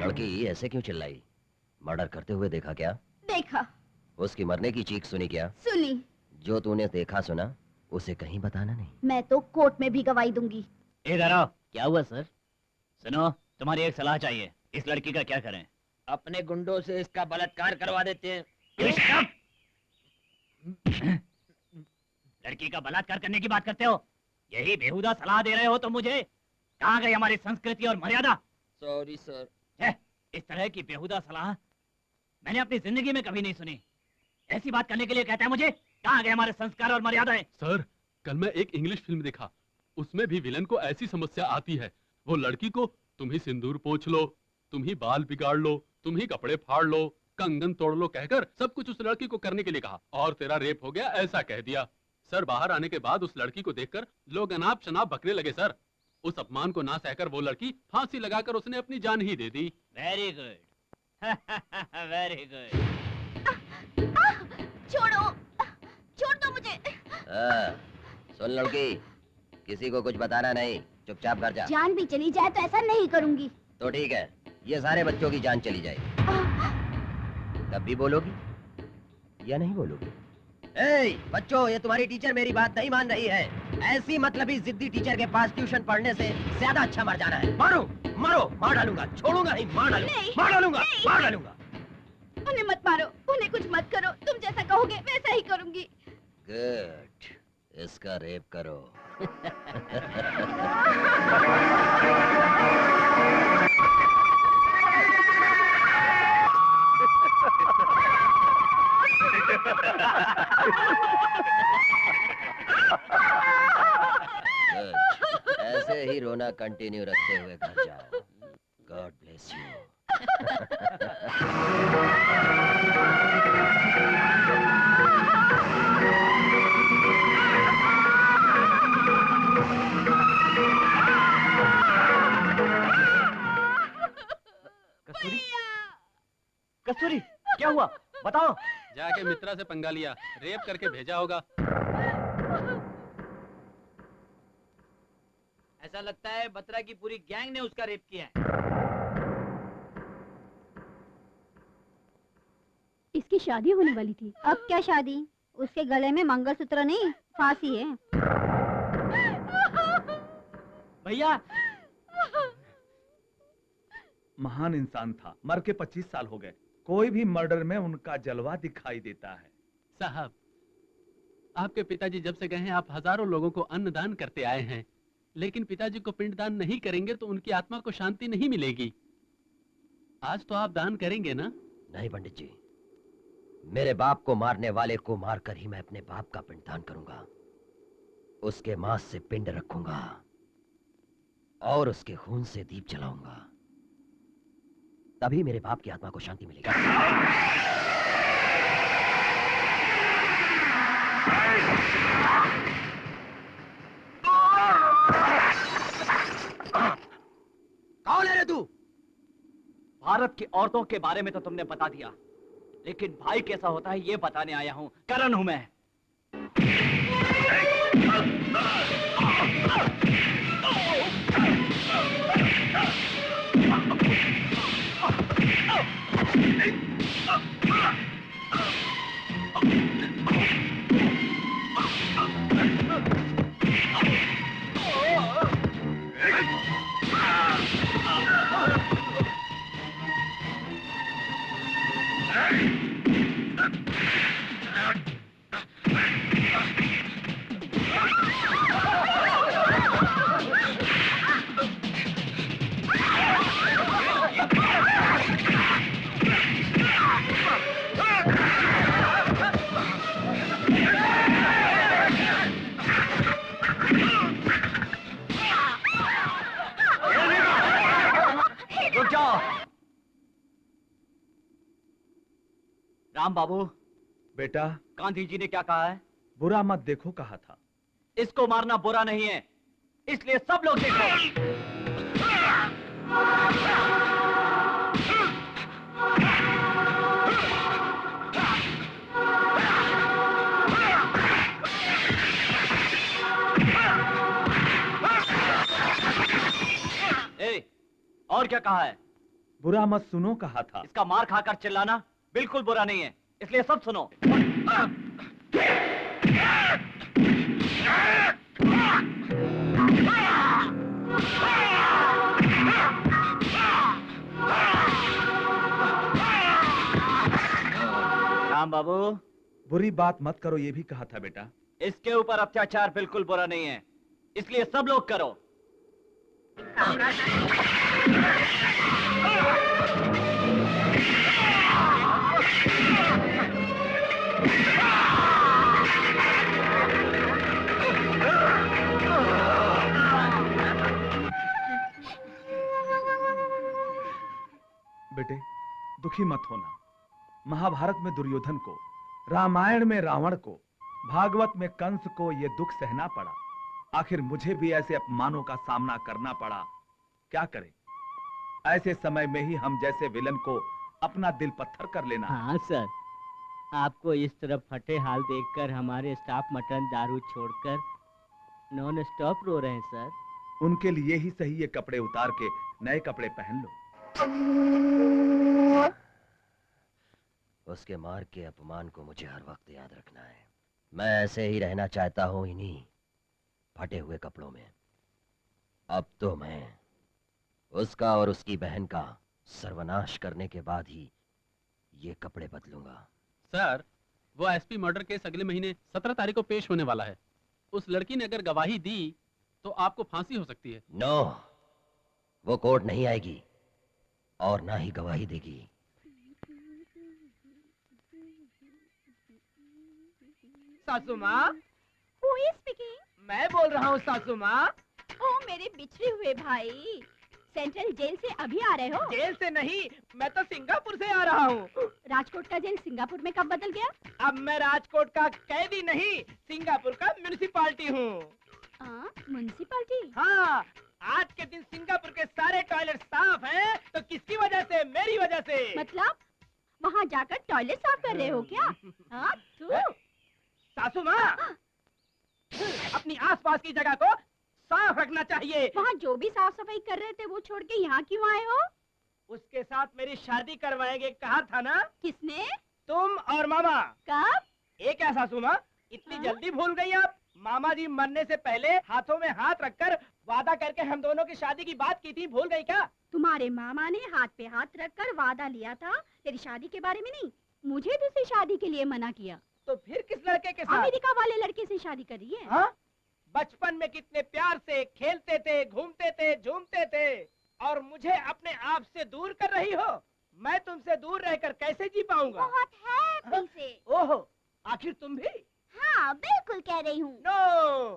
लड़की ऐसे क्यों चिल्लाई? मर्डर करते हुए देखा क्या? देखा। उसकी मरने की चीख सुनी क्या? सुनी। जो तूने देखा सुना उसे कहीं बताना नहीं। मैं तो कोर्ट में भी गवाही दूंगी। इधर आओ। क्या हुआ सर? सुनो, तुम्हारी एक सलाह चाहिए। इस लड़की का क्या करें? अपने गुंडों से इसका बलात्कार करवा देते हैं। लड़की का बलात्कार करने की बात करते हो? यही बेहुदा सलाह दे रहे हो तो मुझे? कहाँ गई हमारी संस्कृति और मर्यादा? Sorry sir. इस तरह की बेहुदा सलाह मैंने अपनी जिंदगी में कभी नहीं सुनी। ऐसी बात करने के लिए कहता है मुझे? कहाँ गए हमारे संस्कार और मर्यादाएं? सर, कल मैं एक इंग्लिश फिल्म देखा, उसमें भी विलन को ऐसी समस्या आती है। वो लड़की को तुम ही सिंदूर पोंछ लो, तुम ही बाल बिगाड़ लो, तुम ही कपड़े फाड़ लो, कंगन तोड़ लो कहकर सब कुछ उस लड़की को करने के लिए कहा और तेरा रेप हो गया ऐसा कह दिया। सर, बाहर आने के बाद उस लड़की को देखकर लोग अनाप शनाप बकने लगे सर। उस अपमान को ना सहकर वो लड़की फांसी लगाकर उसने अपनी जान ही दे दी। Very good. Very good. छोड़ो, छोड़ दो मुझे। सुन लड़की, किसी को कुछ बताना नहीं, चुपचाप घर जा। जान भी चली जाए तो ऐसा नहीं करूंगी। तो ठीक है, ये सारे बच्चों की जान चली जाएगी। तब भी बोलोगी या नहीं बोलोगी? ए, बच्चों, ये तुम्हारी टीचर मेरी बात नहीं मान रही है। ऐसी मतलबी जिद्दी टीचर के पास ट्यूशन पढ़ने से ज्यादा अच्छा मर जाना है। मारो, मारो, मार डालूंगा, छोड़ूंगा नहीं, मार डालूंगा, मार डालूंगा, मार डालूंगा। उन्हें मत मारो, उन्हें कुछ मत करो, तुम जैसा कहोगे वैसा ही करूंगी। गुड, इसका रेप करो। ऐसे ही रोना कंटिन्यू रखते हुए घर जाओ। God bless you. Kasturi, Kasturi, क्या हुआ? बताओ। जाके मित्रा से पंगा लिया, रेप करके भेजा होगा। ऐसा लगता है बत्रा की पूरी गैंग ने उसका रेप किया है। इसकी शादी होने वाली थी। अब क्या शादी? उसके गले में मंगलसूत्र नहीं, फांसी है। भैया, महान इंसान था, मर के 25 साल हो गए। कोई भी मर्डर में उनका जलवा दिखाई देता है। साहब, आपके पिताजी जब से गए हैं आप हजारों लोगों को अन्नदान करते आए हैं, लेकिन पिताजी को पिंडदान नहीं करेंगे तो उनकी आत्मा को शांति नहीं मिलेगी। आज तो आप दान करेंगे ना? नहीं पंडित जी, मेरे बाप को मारने वाले को मारकर ही मैं अपने बाप का पिंडदान करूंगा। उसके मांस से पिंड रखूंगा और उसके खून से दीप जलाऊंगा, तभी मेरे बाप की आत्मा को शांति मिलेगी। कौन है रे तू? भारत की औरतों के बारे में तो तुमने बता दिया, लेकिन भाई कैसा होता है ये बताने आया हूं। करण हूं मैं। राम बाबू, बेटा गांधी जी ने क्या कहा है? बुरा मत देखो कहा था। इसको मारना बुरा नहीं है, इसलिए सब लोग देखो। ए, और क्या कहा है? बुरा मत सुनो कहा था। इसका मार खाकर चिल्लाना बिल्कुल बुरा नहीं है, इसलिए सब सुनो। राम बाबू, बुरी बात मत करो ये भी कहा था बेटा। इसके ऊपर अत्याचार बिल्कुल बुरा नहीं है, इसलिए सब लोग करो। बेटे दुखी मत होना। महाभारत में दुर्योधन को, रामायण में रावण को, भागवत में कंस को ये दुख सहना पड़ा। आखिर मुझे भी ऐसे अपमानों का सामना करना पड़ा। क्या करें, ऐसे समय में ही हम जैसे विलन को अपना दिल पत्थर कर लेना। हाँ सर, आपको इस तरफ फटे हाल देखकर हमारे स्टाफ मटन दारू छोड़कर नॉन स्टॉप रो रहे हैं सर। उनके लिए ही सही ये कपड़े उतार के नए कपड़े पहन लो। उसके मार के अपमान को मुझे हर वक्त याद रखना है। मैं ऐसे ही रहना चाहता हूं इन्हीं फटे हुए कपड़ों में। अब तो मैं उसका और उसकी बहन का सर्वनाश करने के बाद ही ये कपड़े बदलूंगा। सर, वो एसपी मर्डर केस अगले महीने 17 तारीख को पेश होने वाला है। उस लड़की ने अगर गवाही दी तो आपको फांसी हो सकती है। नो, वो कोर्ट नहीं आएगी और ना ही गवाही देगी। सासू माँ, Who is speaking? मैं बोल रहा हूँ सासू माँ। ओ मेरे बिछड़े हुए भाई, सेंट्रल जेल से अभी आ रहे हो? जेल से नहीं, मैं तो सिंगापुर से आ रहा हूँ। राजकोट का जेल सिंगापुर में कब बदल गया? अब मैं राजकोट का कैदी नहीं, सिंगापुर का म्युनिसिपालिटी हूँ। म्युनिसिपालिटी? हाँ, आज के दिन सिंगापुर के सारे टॉयलेट साफ हैं, तो किसकी वजह से? मेरी वजह से। मतलब वहाँ जाकर टॉयलेट साफ कर रहे हो क्या? हाँ, तू? सासू माँ, अपनी आसपास की जगह को साफ रखना चाहिए। वहाँ जो भी साफ सफाई कर रहे थे वो छोड़ के यहाँ क्यों आए हो? उसके साथ मेरी शादी करवाएंगे कहा था ना? किसने? तुम और मामा। कब? ये क्या सासू माँ, इतनी जल्दी भूल गई आप? मामा जी मरने से पहले हाथों में हाथ रखकर वादा करके हम दोनों की शादी की बात की थी, भूल गई क्या? तुम्हारे मामा ने हाथ पे हाथ रखकर वादा लिया था तेरी शादी के बारे में नहीं, मुझे दूसरी शादी के लिए मना किया। तो फिर किस लड़के के साथ? अमेरिका वाले लड़के से शादी कर रही है। हाँ? बचपन में कितने प्यार से खेलते थे, घूमते थे, झूमते थे, और मुझे अपने आप से दूर कर रही हो? मैं तुमसे दूर रहकर कैसे जी पाऊंगा? बहुत हैप्पी से। ओहो, आखिर तुम भी? हाँ, बिल्कुल कह रही हूँ। नो,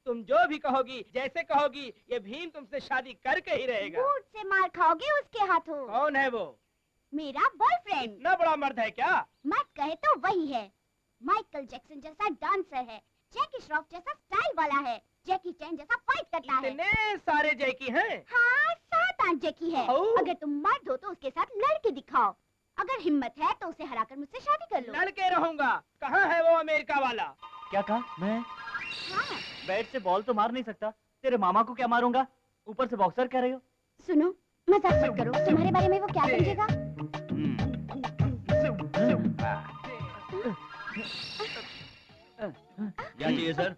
तुम जो भी कहोगी, जैसे कहोगी, ये भीम तुमसे शादी करके ही रहेगा। बूट से मार खाओगे उसके हाथों। कौन है वो? मेरा बॉयफ्रेंड। इतना बड़ा मर्द है क्या? मत कहे तो वही है। माइकल जैक्सन जैसा डांसर है, जैकी श्रॉफ जैसा स्टाइल वाला है, जैकी चैन जैसा फाइट करता है। इतने सारे जैकी हैं? हाँ, 7-8 जैकी है। अगर तुम मर्द हो तो उसके साथ लड़के दिखाओ, अगर हिम्मत है तो उसे हराकर मुझसे शादी कर लो। लड़के रहूंगा। कहाँ है वो अमेरिका वाला? क्या कहा? मैं हाँ। बैट से बॉल तो मार नहीं सकता, तेरे मामा को क्या मारूंगा? ऊपर से बॉक्सर कह रही हो? सुनो, मजाक मत करो। तुम्हारे बारे में वो क्या समझेगा? क्या चाहिए सर?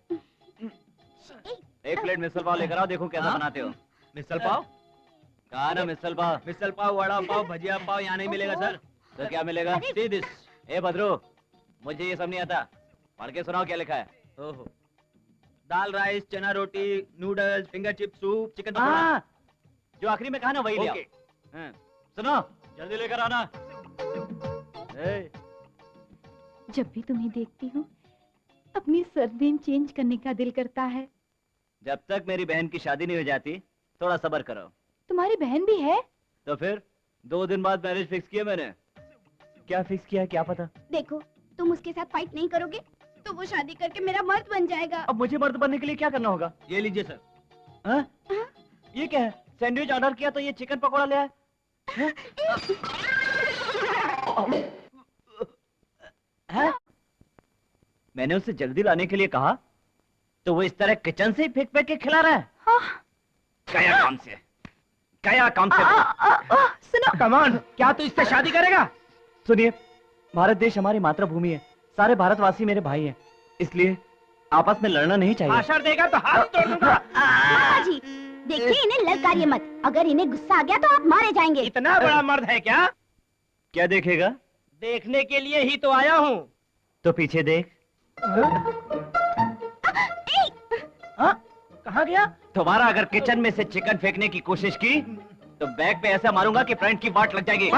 एक प्लेट मिसल पाव लेकर आओ, देखो कैसा बनाते हो। मिसल पाव? कहा ना मिसल पाव। मिसल पाव, वड़ा पाव, भजिया पाव यहाँ नहीं मिलेगा सर। तो क्या मिलेगा? See this. ए भद्रो, मुझे ये सब नहीं आता, पढ़ के सुनाओ क्या लिखा है। ओहो, dal rice, chana roti, noodles, finger chip soup, chicken pakora. हाँ, जो आखिरी में कहा ना वही ले आओ। हाँ, सुनो, जल्दी लेकर आना। जब भी तुम्हें देखती हूँ अपनी सरनेम चेंज करने का दिल करता है। जब तक मेरी बहन की शादी नहीं हो जाती थोड़ा सब्र करो। तुम्हारी बहन भी है? तो फिर 2 दिन बाद मैरिज फिक्स किया मैंने। क्या फिक्स किया है क्या पता? देखो, तुम उसके साथ फाइट नहीं करोगे तो वो शादी करके मेरा मर्द बन जाएगा। अब मुझे मर्द बनने के लिए क्या करना होगा? ये लीजिए सर। हाँ? ये क्या है? सैंडविच ऑर्डर किया तो ये चिकन पकोड़ा ले आया। हाँ? मैंने उसे जल्दी लाने के लिए कहा तो वो इस तरह किचन से ही फेंक फेंक के खिला रहा है। हाँ। गया काम से, गया काम से। सुनो, कमान, क्या तू इससे शादी करेगा? सुनिए, भारत देश हमारी मातृभूमि है, सारे भारतवासी मेरे भाई हैं, इसलिए आपस में लड़ना नहीं चाहिए। भाषण देगा तो हाथ तोड़ दूंगा। मामा जी, देखिए इन्हें ललकारिए मत, अगर इन्हें गुस्सा आ गया तो आप मारे जाएंगे। इतना बड़ा मर्द है क्या? क्या देखेगा? देखने के लिए ही तो आया हूँ। तो पीछे देख। कहाँ गया? तुम्हारा अगर किचन में से चिकन फेंकने की कोशिश की तो बैग पे ऐसा मारूंगा कि फ्रंट की वाट लग जाएगी।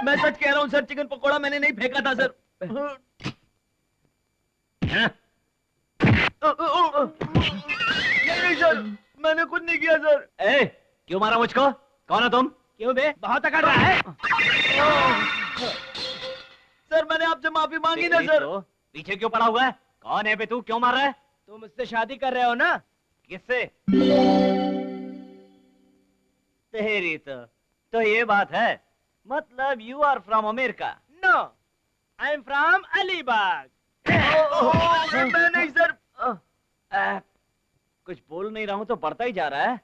मैं सच कह रहा हूँ सर, चिकन पकोड़ा मैंने नहीं फेंका था सर। नहीं सर, मैंने कुछ नहीं किया सर। ए, क्यों मारा मुझको? कौन हो तुम? क्यों बे, बहुत अकड़ रहा है? सर मैंने आपसे माफी मांगी ना सर। तो पीछे क्यों पड़ा हुआ है? कौन है बे तू? क्यों मार रहा है? तुम मुझसे शादी कर रहे हो ना? किससे? तेरी तो ये बात है, मतलब you are from America? No, I am from Alibaug. मैं नहीं सर। कुछ बोल नहीं रहा हूं तो बढ़ता ही जा रहा है।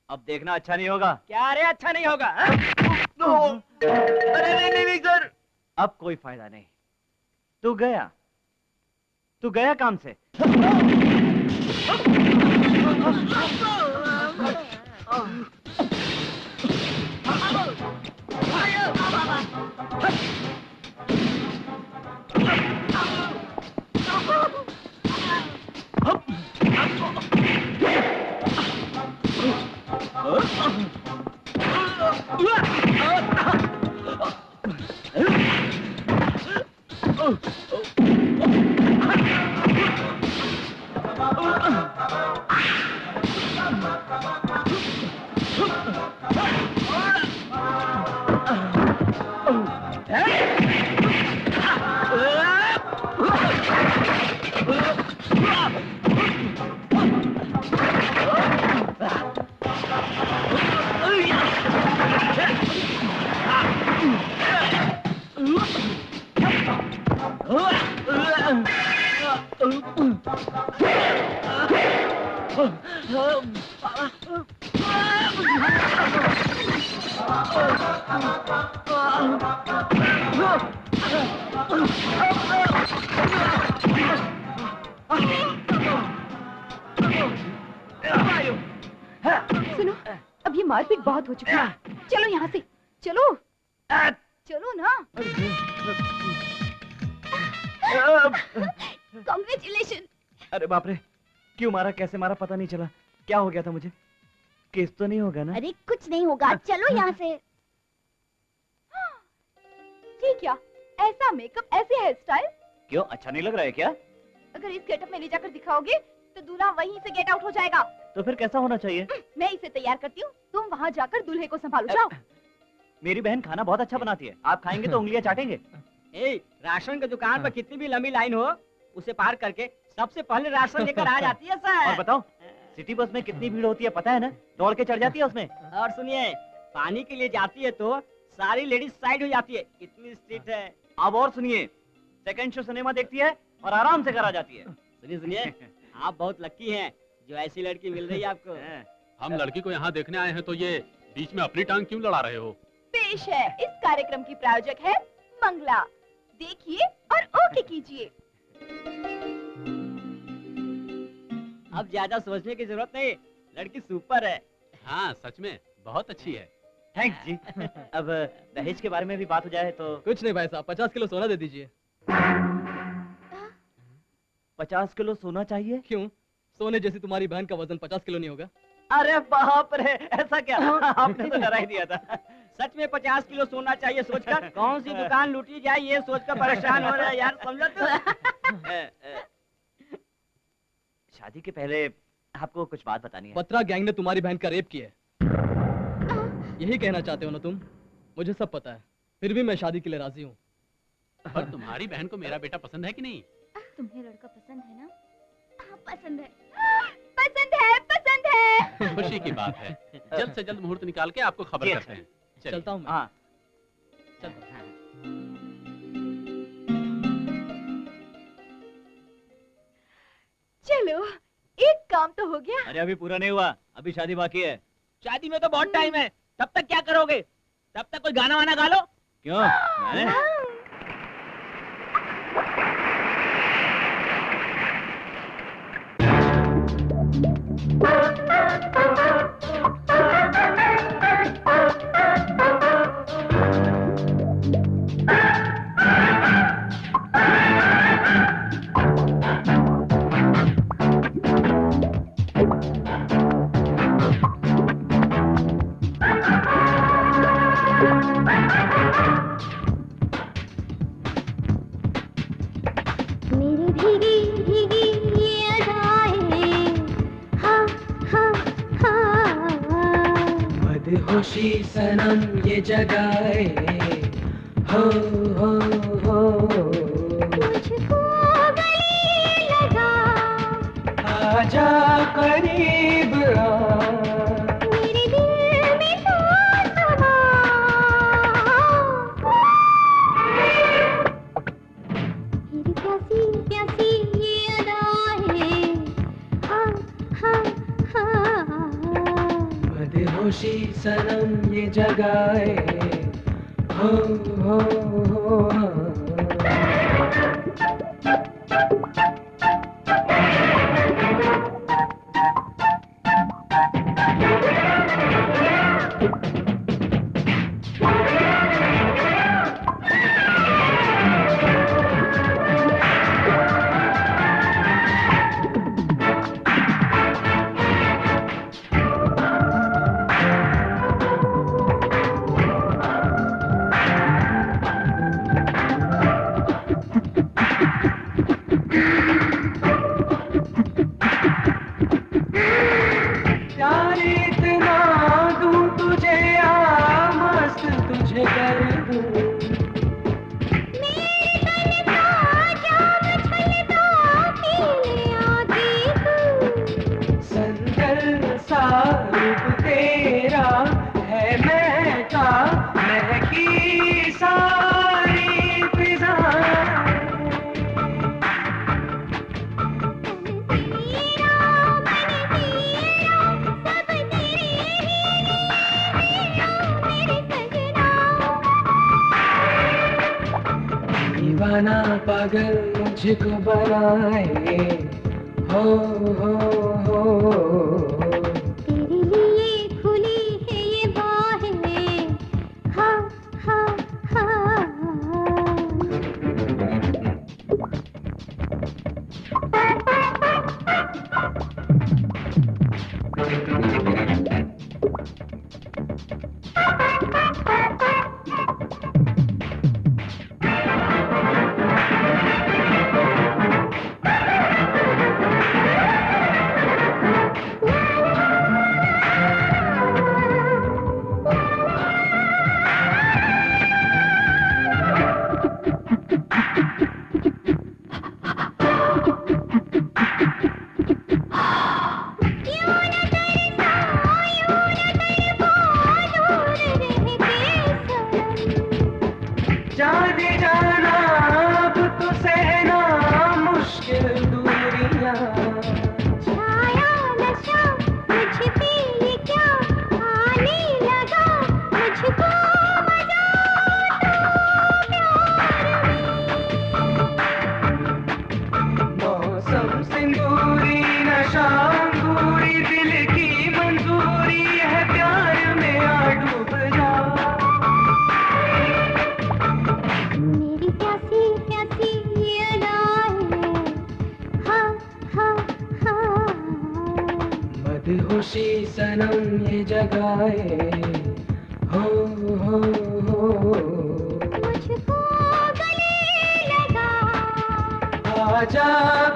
अब देखना अच्छा नहीं होगा। क्या रे अच्छा नहीं होगा? अरे नहीं सर, अब कोई फायदा नहीं। तू गया काम से। सुनो, अब ये मारपीट बहुत हो चुकी है, चलो यहाँ से, चलो चलो ना। Congratulations! अरे बाप रे, क्यों मारा, कैसे मारा पता नहीं चला। क्या हो गया था मुझे? केस तो नहीं होगा ना? अरे कुछ नहीं होगा, चलो यहाँ से। ये क्या, ऐसा मेकअप, ऐसे हेयर स्टाइल? क्यों, अच्छा नहीं लग रहा है क्या? अगर इस गेटअप में ले जाकर दिखाओगे तो दूल्हा वहीं से गेट आउट हो जाएगा। तो फिर कैसा होना चाहिए? मैं इसे तैयार करती हूँ, तुम वहाँ जाकर दूल्हे को संभालो, जाओ। मेरी बहन खाना बहुत अच्छा बनाती है, आप खाएंगे तो उंगलियां चाटेंगे। राशन की दुकान पर कितनी भी लंबी लाइन हो, उसे पार करके सबसे पहले राशन लेकर आ जाती है सर। और बताओ, सिटी बस में कितनी भीड़ होती है पता है ना? दौड़ के चढ़ जाती है उसमें। और सुनिए, पानी के लिए जाती है तो सारी लेडीज साइड हो जाती है, इतनी स्ट्रिक्ट है। अब और सुनिए, सेकंड शो सिनेमा देखती है और आराम से घर आ जाती है। सुनिए, आप बहुत लकी हैं जो ऐसी लड़की मिल रही है आपको। हम लड़की को यहाँ देखने आए हैं तो ये बीच में अपनी टांग क्यों लड़ा रहे हो? पेश है, इस कार्यक्रम की प्रायोजक है मंगला। देखिए और ओके कीजिए। अब ज्यादा सोचने की जरूरत नहीं, लड़की सुपर है। हाँ सच में बहुत अच्छी है। थैंक्स जी। अब दहेज के बारे में भी बात हो जाए तो। कुछ नहीं भाई साहब, 50 किलो सोना दे दीजिए। 50 किलो सोना चाहिए? क्यों, सोने जैसी तुम्हारी बहन का वजन 50 किलो नहीं होगा? अरे बाप रे, ऐसा क्या? आपने तो डरा ही दिया था। सच में 50 किलो सोना चाहिए सोचकर कौन सी दुकान लूटी जाए ये सोचकर परेशान हो रहा है यार, समझो तो। शादी के पहले आपको कुछ बात बतानी है। बत्रा गैंग ने तुम्हारी बहन का रेप किया है, यही कहना चाहते हो ना तुम? मुझे सब पता है, फिर भी मैं शादी के लिए राजी हूँ। पर तुम्हारी बहन को मेरा बेटा पसंद है कि नहीं? तुम्हें लड़का पसंद है ना? हाँ, पसंद है। पसंद है, पसंद है। खुशी की बात है। जल्द से जल्द मुहूर्त निकाल के आपको खबर करते हैं। चलता हूँ मैं। हाँ। चलो, एक काम तो हो गया। अरे अभी पूरा नहीं हुआ, अभी शादी बाकी है। शादी में तो बहुत टाइम है, तब तक क्या करोगे? तब तक कोई गाना वाना गा लो। क्यों? गाने? मेरी भीगी भीगी ये अदाएं, हाँ हाँ हाँ। मदहोशी सनम ये जगाए, हो हो हो। मुझको गले लगा, आजा करीब आ, मेरे दिल में तो समा। मेरी प्यासी प्यासी ये अदाएं, हाँ हाँ हाँ। मदहोशी सनम ये जगाए, हो हो हो। प्यार इतना दूं तुझे, आ मस्त तुझे कर दूं। मेरे तन का जाम छलका पीले आती तू। संदल सा रूप तेरा है महका, महकी सारी फिजाएं। दीवाना पागल मुझको बनाए, हो हो हो। तेरे लिए खुली है ये बाहें, हाँ हाँ हाँ। जाने जाना अब तो सहना मुश्किल दूरियां। छाया नशा मुझ पे ये क्या आने लगा, मुझको मजा तो मौसम सिंदूरी नशा अंगूरी, दिल की मंजूरी है प्यार में आ डूब जा। मेरी प्यासी प्यासी ये अदाएं, हाँ हाँ हाँ। मदहोशी सनम ये जगाए, हो हो हो। मुझको गले लगा, आजा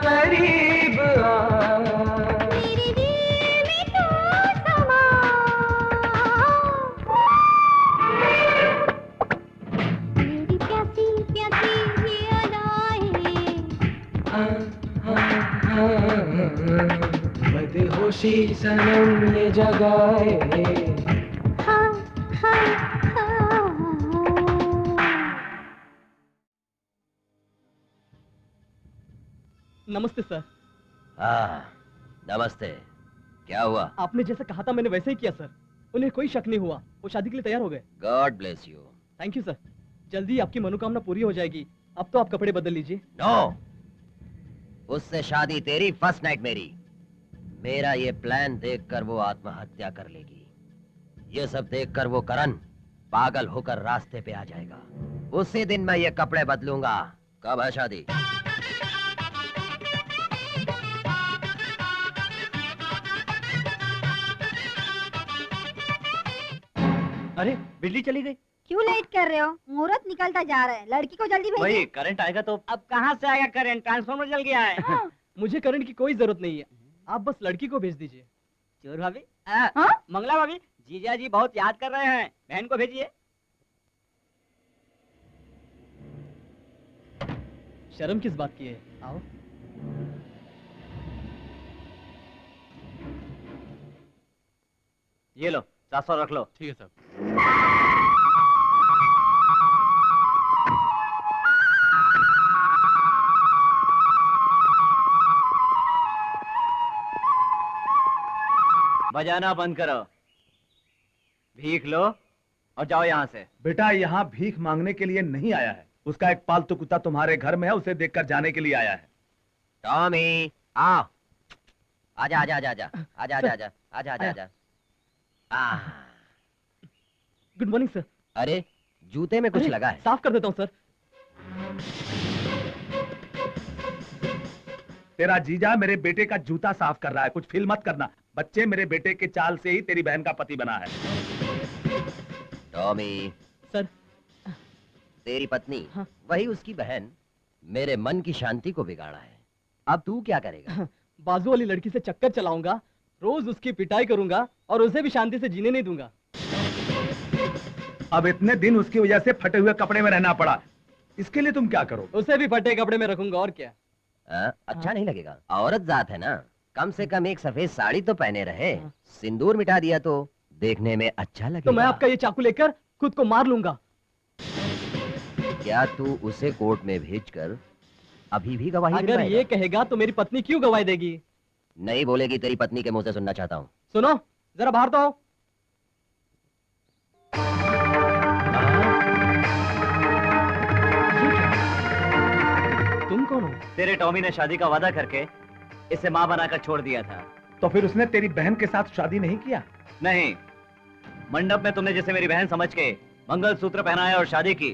करीब आ, मेरे दिल में तो समा। बदहोशी सनम ये जगाए। नमस्ते सर। हाँ, नमस्ते। क्या हुआ? आपने जैसा कहा था मैंने वैसे ही किया सर। उन्हें कोई शक नहीं हुआ, वो शादी के लिए तैयार हो गए। God bless you. Thank you sir. जल्दी आपकी मनोकामना पूरी हो जाएगी। अब तो आप कपड़े बदल लीजिए। नो, उससे शादी तेरी, फर्स्ट नाइट मेरी। मेरा ये प्लान देखकर वो आत्महत्या कर लेगी। ये सब देखकर वो करण पागल होकर रास्ते पे आ जाएगा। उसी दिन मैं ये कपड़े बदलूंगा। कब है शादी? अरे बिजली चली गई। क्यों लेट कर रहे हो? मुहूर्त निकलता जा रहा है, लड़की को जल्दी भेजिए। वही करंट आएगा तो। अब कहाँ से आएगा करंट? ट्रांसफार्मर जल गया है। मुझे करंट की कोई जरूरत नहीं है, आप बस लड़की को भेज दीजिए। चोर भाभी, मंगला भाभी, जीजा जी बहुत याद कर रहे हैं, बहन को भेजिए। शर्म किस बात की है? आओ। ये लो 700 रख लो। ठीक है साहब। बजाना बंद करो, भीख लो और जाओ यहाँ से। बेटा यहाँ भीख मांगने के लिए नहीं आया है। उसका एक पालतू कुत्ता तुम्हारे घर में है, उसे देखकर जाने के लिए आया है। टॉमी, आओ। आजा आजा आजा आजा आजा आजा आजा आजा आजा आजा। Good morning sir. अरे जूते में कुछ लगा है। साफ कर देता हूँ सर। तेरा जीजा मेरे बेटे का जूता साफ कर रहा है, कुछ फील मत करना। बच्चे, मेरे बेटे के चाल से ही तेरी बहन का पति बना है। टॉमी सर, तेरी पत्नी, वही उसकी बहन, मेरे मन की शांति को बिगाड़ा है। अब तू क्या करेगा? बाजू वाली लड़की से चक्कर चलाऊंगा, रोज उसकी पिटाई करूंगा और उसे भी शांति से जीने नहीं दूंगा। अब इतने दिन उसकी वजह से फटे हुए कपड़े में रहना पड़ा, इसके लिए तुम क्या करो? उसे भी फटे कपड़े में रखूंगा और क्या। अच्छा नहीं लगेगा? औरत जात है ना, कम से कम एक सफेद साड़ी तो पहने रहे। सिंदूर मिटा दिया तो देखने में अच्छा लगेगा। तो मैं आपका ये चाकू लेकर खुद को मार लूंगा। क्या तू उसे कोर्ट में भेजकर अभी भी गवाही अगर ये कहेगा तो मेरी पत्नी क्यों गवाही देगी? नहीं बोलेगी, तेरी पत्नी के मुंह से सुनना चाहता हूँ। सुनो, जरा बाहर तो आओ। तुम कौन हो? तेरे टॉमी ने शादी का वादा करके इसे माँ बनाकर छोड़ दिया था। तो फिर उसने तेरी बहन के साथ शादी नहीं किया? नहीं, मंडप में तुमने जिसे मेरी बहन समझ के मंगलसूत्र पहनाया और शादी की,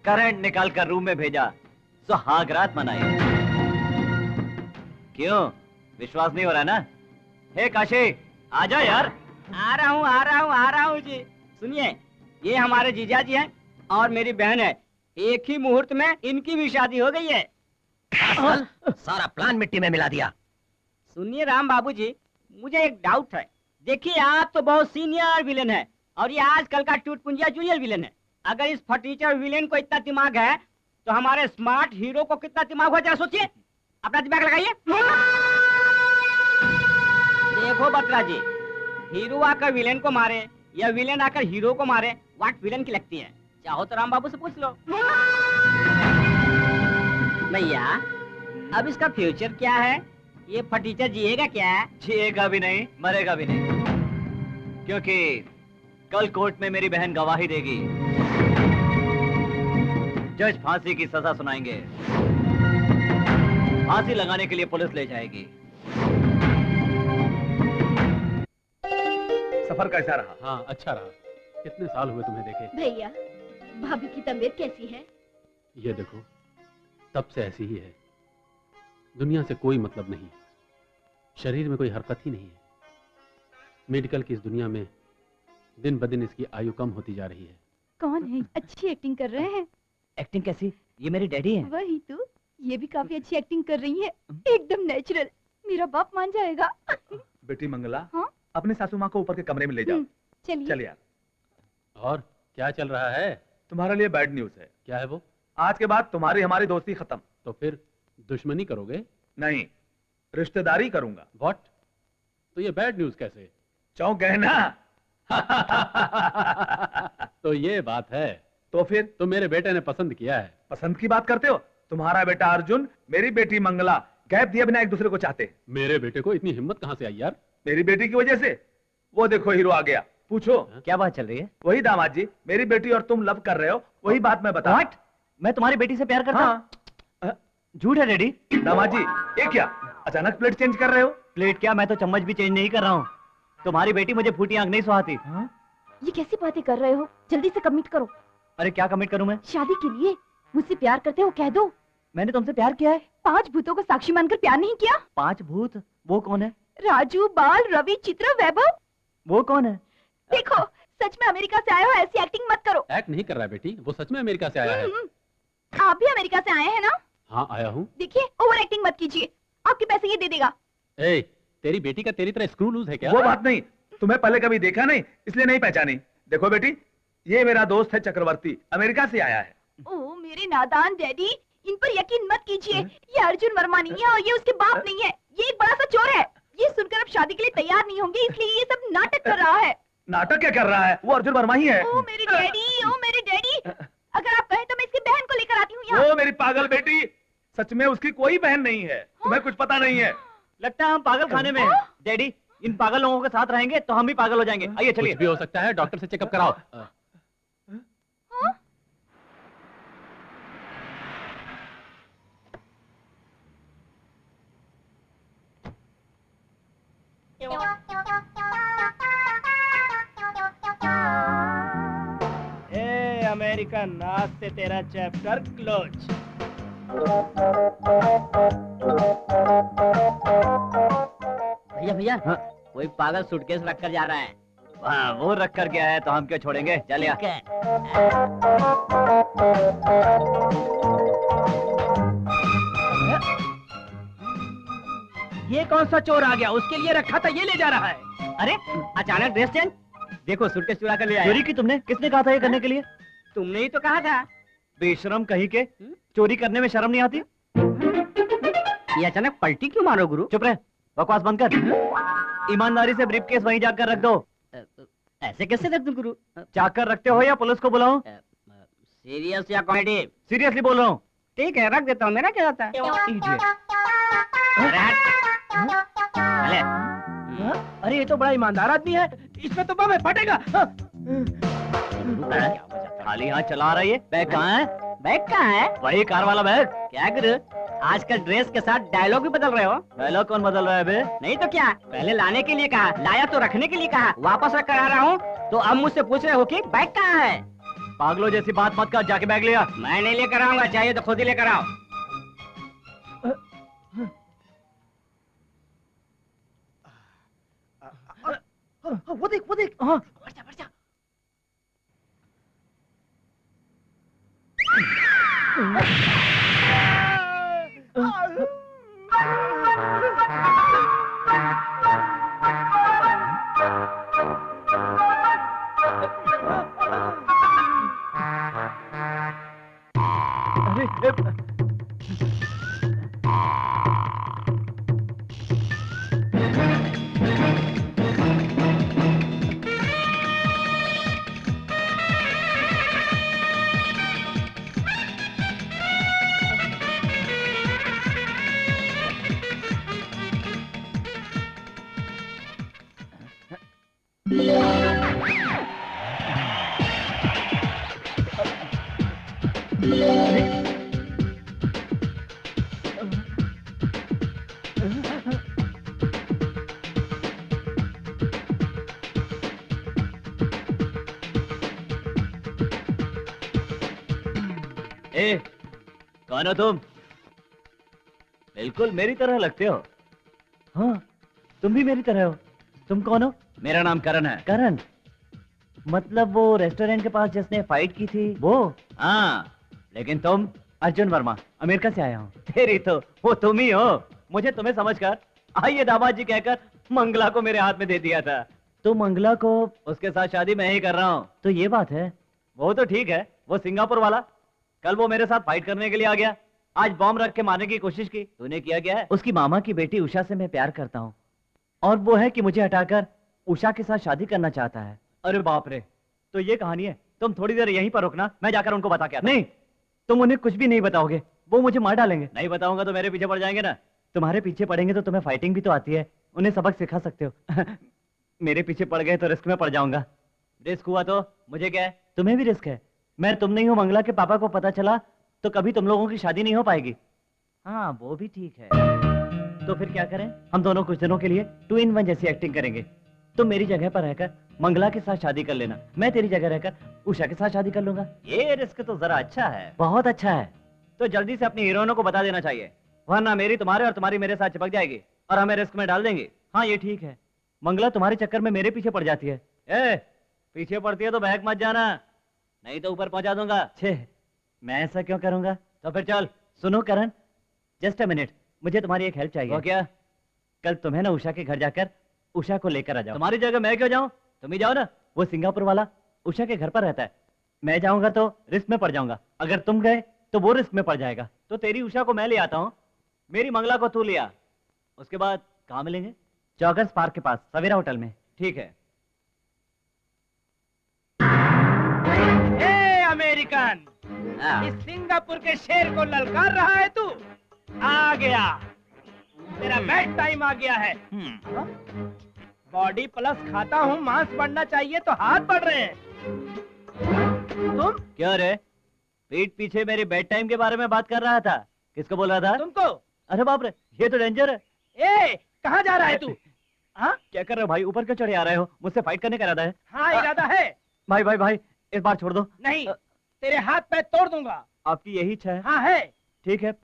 करंट निकाल कर रूम में भेजा, सुहागरात मनाई। क्यों, विश्वास नहीं हो रहा ना? हे काशी, आजा यार। आ रहा हूँ जी। सुनिए, ये हमारे जीजा जी हैं और मेरी बहन है। एक ही मुहूर्त में इनकी भी शादी हो गई है। सारा प्लान मिट्टी में मिला दिया। सुनिए राम बाबू जी, मुझे एक डाउट है। देखिए, आप तो बहुत सीनियर विलेन है और ये आजकल का टूटपुंजिया जूनियर विलेन है। अगर इस फटीचर विलेन को इतना दिमाग है तो हमारे स्मार्ट हीरो को कितना दिमाग होगा, जरा सोचिए। अपना दिमाग लगाइए। देखो बत्रा जी, हीरो आकर विलेन को मारे या विलेन आकर हीरो को मारे, वाट विलेन की लगती है? चाहो तो राम बाबू से पूछ लो। भैया, अब इसका फ्यूचर क्या है? ये फटीचर जिएगा क्या? जिएगा भी नहीं, मरेगा भी नहीं, क्योंकि कल कोर्ट में मेरी बहन गवाही देगी। जज फांसी की सजा सुनाएंगे। फांसी लगाने के लिए पुलिस ले जाएगी। सफर कैसा रहा? हाँ, अच्छा रहा। कितने साल हुए तुम्हें देखे। भैया, भाभी की तबीयत कैसी है? ये देखो, तब से ऐसी ही है। दुनिया से कोई मतलब नहीं, शरीर में कोई हरकत ही नहीं है। मेडिकल की इस दुनिया में दिन ब दिन इसकी आयु कम होती जा रही है। कौन है? अच्छी एक्टिंग कर रहे हैं। एक्टिंग कैसी? ये मेरी डैडी है। वही तो, ये भी काफी अच्छी एक्टिंग कर रही है, एकदम नेचुरल। मेरा बाप मान जाएगा। बेटी मंगला, हाँ? अपने सासू माँ को ऊपर के कमरे में ले जाओ। चलिए। चल यार। और क्या चल रहा है? तुम्हारे लिए बैड न्यूज है। क्या है वो? आज के बाद तुम्हारी हमारी दोस्ती खत्म। तो फिर दुश्मनी करोगे? नहीं, रिश्तेदारी करूंगा। व्हाट? तो ये बैड न्यूज कैसे? चौंक गए ना? तो ये बात है। तो फिर? तो मेरे बेटे ने पसंद किया है। पसंद की बात करते हो? तुम्हारा बेटा अर्जुन, मेरी बेटी मंगला गैप दिए बिना एक दूसरे को चाहते। मेरे बेटे को इतनी हिम्मत कहाँ से आई यार? मेरी बेटी की वजह से। वो देखो हीरो आ गया। पूछो। क्या बात चल रही है? वही दामाद जी, मेरी बेटी और तुम लव कर रहे हो, वही बात मैं बता। What? मैं तुम्हारी बेटी से प्यार करता हूँ? हाँ। झूठ है डैडी। दामाद जी, ये क्या अचानक प्लेट चेंज कर रहे हो? प्लेट क्या, मैं तो चम्मच भी चेंज नहीं कर रहा हूँ। तुम्हारी बेटी मुझे फूटी आंख नहीं सुहाती। ये कैसी बातें कर रहे हो? जल्दी से कमिट करो। अरे क्या कमिट करूं मैं? शादी के लिए। मुझसे प्यार करते हो कह दो। मैंने तुमसे प्यार किया है। 5 भूतों को साक्षी मानकर प्यार नहीं किया? 5 भूत? वो कौन है? राजू, बाल, रवि, चित्र, वैभव। वो कौन है? देखो, सच में अमेरिका से आए हो, ऐसी एक्टिंग मत करो। एक्ट नहीं कर रहा है बेटी, वो सच में अमेरिका से आया है। आप भी अमेरिका से आए हैं ना? हाँ आया हूँ। देखिए, ओवर एक्टिंग मत कीजिए, आपके पैसे ये दे देगा। ए, तेरी बेटी का तेरी तरह स्क्रू लूज है क्या? वो बात नहीं, तुम्हें पहले कभी देखा नहीं इसलिए नहीं पहचानी। देखो बेटी, ये मेरा दोस्त है चक्रवर्ती, अमेरिका से आया है। ओ मेरे नादान डैडी, इन पर यकीन मत कीजिए। ये अर्जुन वर्मा नहीं है और ये उसके बाप नहीं है, ये एक बड़ा सा चोर है। ये सुनकर अब शादी के लिए तैयार नहीं होंगे, इसलिए ये सब नाटक कर रहा है। नाटक क्या कर रहा है? वो अर्जुन वर्मा ही है। ओ मेरे डैडी, अगर आप कहें तो मैं इसकी बहन को लेकर आती हूँ यहाँ। ओ मेरी पागल बेटी, सच में उसकी कोई बहन नहीं है, तुम्हें कुछ पता नहीं है। लगता है हम पागल खाने में हैं। डैडी, इन पागल लोगों के साथ रहेंगे तो हम भी पागल हो जाएंगे। आइए चलिए। कुछ भी हो सकता है, डॉक्टर से चेकअप कराओ। अमेरिकन, आज से तेरा चैप्टर क्लोज। भैया भैया, कोई पागल सूटकेस रख कर जा रहा है। हाँ, वो रख कर गया है तो हम क्यों छोड़ेंगे? चल यार। ये कौन सा चोर आ गया? उसके लिए रखा था, ये ले जा रहा है। अरे अचानक ड्रेस चेंज। देखो सूटकेस चुरा कर ले आया। चोरी की तुमने? किसने कहा था ये करने के लिए? तुमने ही तो कहा था। बेशरम कहीं के, चोरी करने में शर्म नहीं आती? ये अचानक पलटी क्यों मारो गुरु? चुप रहे, बकवास बंद कर। ईमानदारी से ब्रीफकेस वहीं जाकर रख दो। ऐसे कैसे रख दूं गुरु? जाकर रखते हो या पुलिस को बुलाऊं? सीरियस या कॉमेडी? सीरियसली बोल रहा हूँ। ठीक है, रख देता हूँ, मेरा क्या जाता है। अरे ये तो बड़ा ईमानदार आदमी है, इसमें तो बम है, फटेगा। खाली हाथ चला रही है। बैग कहाँ है? बैग कहाँ है? वही कार वाला बैग। क्या गुरु, आजकल ड्रेस के साथ डायलॉग भी बदल रहे हो? डायलॉग कौन बदल रहा है बे? नहीं तो क्या, पहले लाने के लिए कहा, लाया तो रखने के लिए कहा, वापस रख कर आ रहा हूँ तो अब मुझसे पूछ रहे हो कि बैग कहाँ है? पागलों जैसी बात मत कर, जाके बैग लिया। मैं नहीं लेकर आऊंगा, चाहिए तो खुद ही लेकर आओ। वो देख, वो देख। हाँ, बढ़ जा, बढ़ जा। कौन हो तुम? बिल्कुल मेरी तरह लगते हो। हाँ, तुम भी मेरी तरह हो। तुम कौन हो? मेरा नाम करण है। करण? मतलब वो रेस्टोरेंट के पास जिसने फाइट की थी वो? हाँ, लेकिन तुम? अर्जुन वर्मा, अमेरिका से आया हूँ। तेरी तो वो तुम ही हो। मुझे तुम्हें समझकर आइए दामाद जी कहकर मंगला को मेरे हाथ में दे दिया था। तो मंगला को उसके साथ शादी मैं ही कर रहा हूँ। तो ये बात है। वो तो ठीक है, वो सिंगापुर वाला कल वो मेरे साथ फाइट करने के लिए आ गया, आज बॉम्ब रख के मारने की कोशिश की। तूने किया क्या है? उसकी मामा की बेटी उषा से मैं प्यार करता हूँ और वो है कि मुझे हटाकर उषा के साथ शादी करना चाहता है। अरे बाप रे, तो ये कहानी है। तुम थोड़ी देर यहीं पर रुकना, मैं जाकर उनको बता के आता हूं। नहीं, तुम उन्हें कुछ भी नहीं बताओगे, वो मुझे मार डालेंगे। नहीं बताऊंगा तो मेरे पीछे पड़ जाएंगे ना। तुम्हारे पीछे पड़ेंगे तो तुम्हें फाइटिंग भी तो आती है, उन्हें सबक सिखा सकते हो। मेरे पीछे पड़ गए तो रिस्क में पड़ जाऊंगा। रिस्क हुआ तो मुझे क्या है? तुम्हें भी रिस्क है। मैं तुम नहीं हूं, मंगला के पापा को पता चला तो कभी तुम लोगों की शादी नहीं हो पाएगी। हाँ वो भी ठीक है। तो फिर क्या करें? हम दोनों कुछ दिनों के लिए 2 in 1 जैसी एक्टिंग करेंगे। तुम मेरी जगह पर रहकर मंगला के साथ शादी कर लेना, मैं तेरी जगह रहकर उषा के साथ शादी कर लूंगा। ये रिस्क तो जरा अच्छा है। बहुत अच्छा है। तो जल्दी से अपनी हीरोइनों को बता देना चाहिए, वरना मेरी तुम्हारे और तुम्हारी मेरे साथ चिपक जाएगी और हमें रिस्क में डाल देंगे। हाँ ये ठीक है। मंगला तुम्हारे चक्कर में मेरे पीछे पड़ जाती है। ए, पीछे पड़ती है तो बहक मत जाना, नहीं तो ऊपर पहुंचा दूंगा। छे, मैं ऐसा क्यों करूंगा? तो फिर चल। सुनो करण, जस्ट अ मिनट, मुझे तुम्हारी एक हेल्प चाहिए। वो क्या? कल तुम्हें ना उषा के घर जाकर उषा को लेकर आ जाओ। तुम्हारी जगह मैं क्यों जाऊं? तुम ही जाओ ना। वो सिंगापुर वाला उषा के घर पर रहता है, मैं जाऊंगा तो रिस्क में पड़ जाऊंगा। अगर तुम गए तो वो रिस्क में पड़ जाएगा। तो तेरी उषा को मैं ले आता हूँ, मेरी मंगला को तू ले आ। उसके बाद कहाँ मिलेंगे? जॉगर्स पार्क के पास सवेरा होटल में। ठीक है। ए अमेरिकन, इस सिंगापुर के शेर को ललकार रहा है तू? आ गया, तेरा बेड टाइम आ गया है। बॉडी प्लस खाता हूँ, मांस बढ़ना चाहिए तो हाथ बढ़ रहे हैं। तुम क्या रे? पीठ पीछे मेरी बेड टाइम के बारे में बात कर रहा था। किसको बोल रहा था? तुमको। अरे बाप रे, ये तो डेंजर है। ए, कहाँ जा रहा है तू? हाँ क्या कर रहे हो भाई? ऊपर क्यों चढ़े आ रहे हो? मुझसे फाइट करने का इरादा है? हाँ इरादा है। भाई भाई भाई, इस बार छोड़ दो। नहीं, तेरे हाथ पैर तोड़ दूंगा। आपकी यही इच्छा है? हाँ है। ठीक है,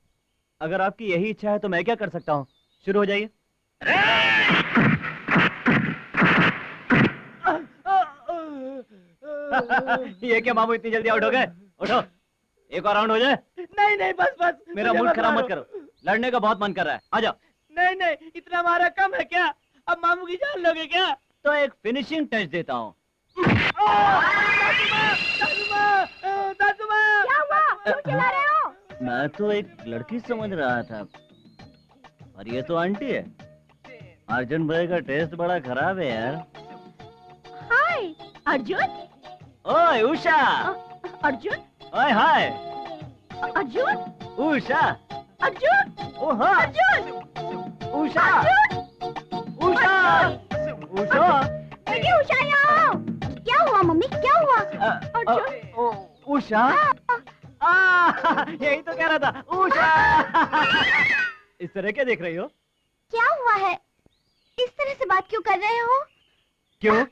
अगर आपकी यही इच्छा है तो मैं क्या कर सकता हूँ? शुरू हो जाइए। ये क्या मामू, इतनी जल्दी आउट हो गए? उठो, एक और राउंड हो जाए। नहीं नहीं, बस बस। मेरा मूड खराब मत करो, लड़ने का बहुत मन कर रहा है। आ जाओ। नहीं नहीं, इतना मारा कम है क्या? अब मामू की जान लोगे क्या? तो एक फिनिशिंग टच देता हूँ। क्या हुआ? क्यों चिल्ला रहे हो? मैं तो एक लड़की समझ रहा था, और ये तो आंटी है। अर्जुन भाई का टेस्ट बड़ा खराब है यार। हाय अर्जुन। ओए उषा। अर्जुन। ओए हाय अर्जुन। उषा। अर्जुन। ओ हाँ अर्जुन। उषा। उषा। उषा। देखिए उषा यहाँ आओ। क्या हुआ मम्मी, क्या हुआ? अर्जुन। उषा। यही तो कह रहा था, उषा। इस तरह क्या देख रही हो? क्या हुआ है? इस तरह से बात क्यों कर रहे हो? क्यों?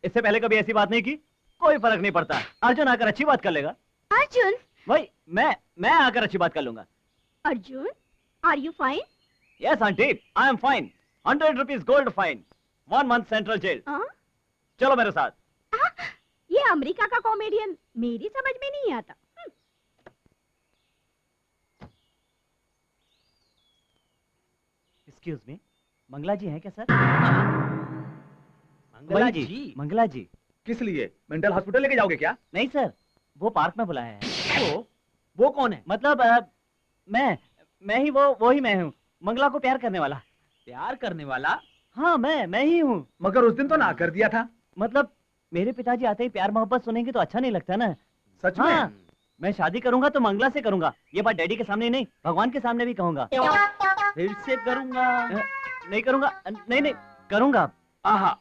इससे पहले कभी ऐसी बात नहीं की? कोई फर्क नहीं पड़ता, अर्जुन आकर अच्छी बात कर लेगा। अर्जुन? भाई मैं आकर अच्छी बात कर लूंगा। Arjun, are you fine? Yes aunty, I am fine. 100 rupees gold fine, 1 month central jail. चलो मेरे साथ। ये अमेरिका का कॉमेडियन मेरी समझ में नहीं आता। एक्सक्यूज मी, मंगला जी हैं क्या सर? मंगला जी? मंगला जी। किस लिए? मेंटल हॉस्पिटल लेके जाओगे क्या? नहीं सर, वो पार्क में बुलाया है। वो कौन है? मतलब मैं ही वो ही मैं हूँ, मंगला को प्यार करने वाला। प्यार करने वाला? हाँ मैं ही हूँ। मगर उस दिन तो ना कर दिया था। मतलब मेरे पिताजी आते ही प्यार मोहब्बत सुनेंगे तो अच्छा नहीं लगता ना। सच में? हाँ, मैं शादी करूंगा तो मंगला से करूंगा। ये बात डैडी के सामने नहीं, भगवान के सामने भी कहूंगा। फिर से करूंगा? नहीं करूंगा, नहीं करूंगा। आहा,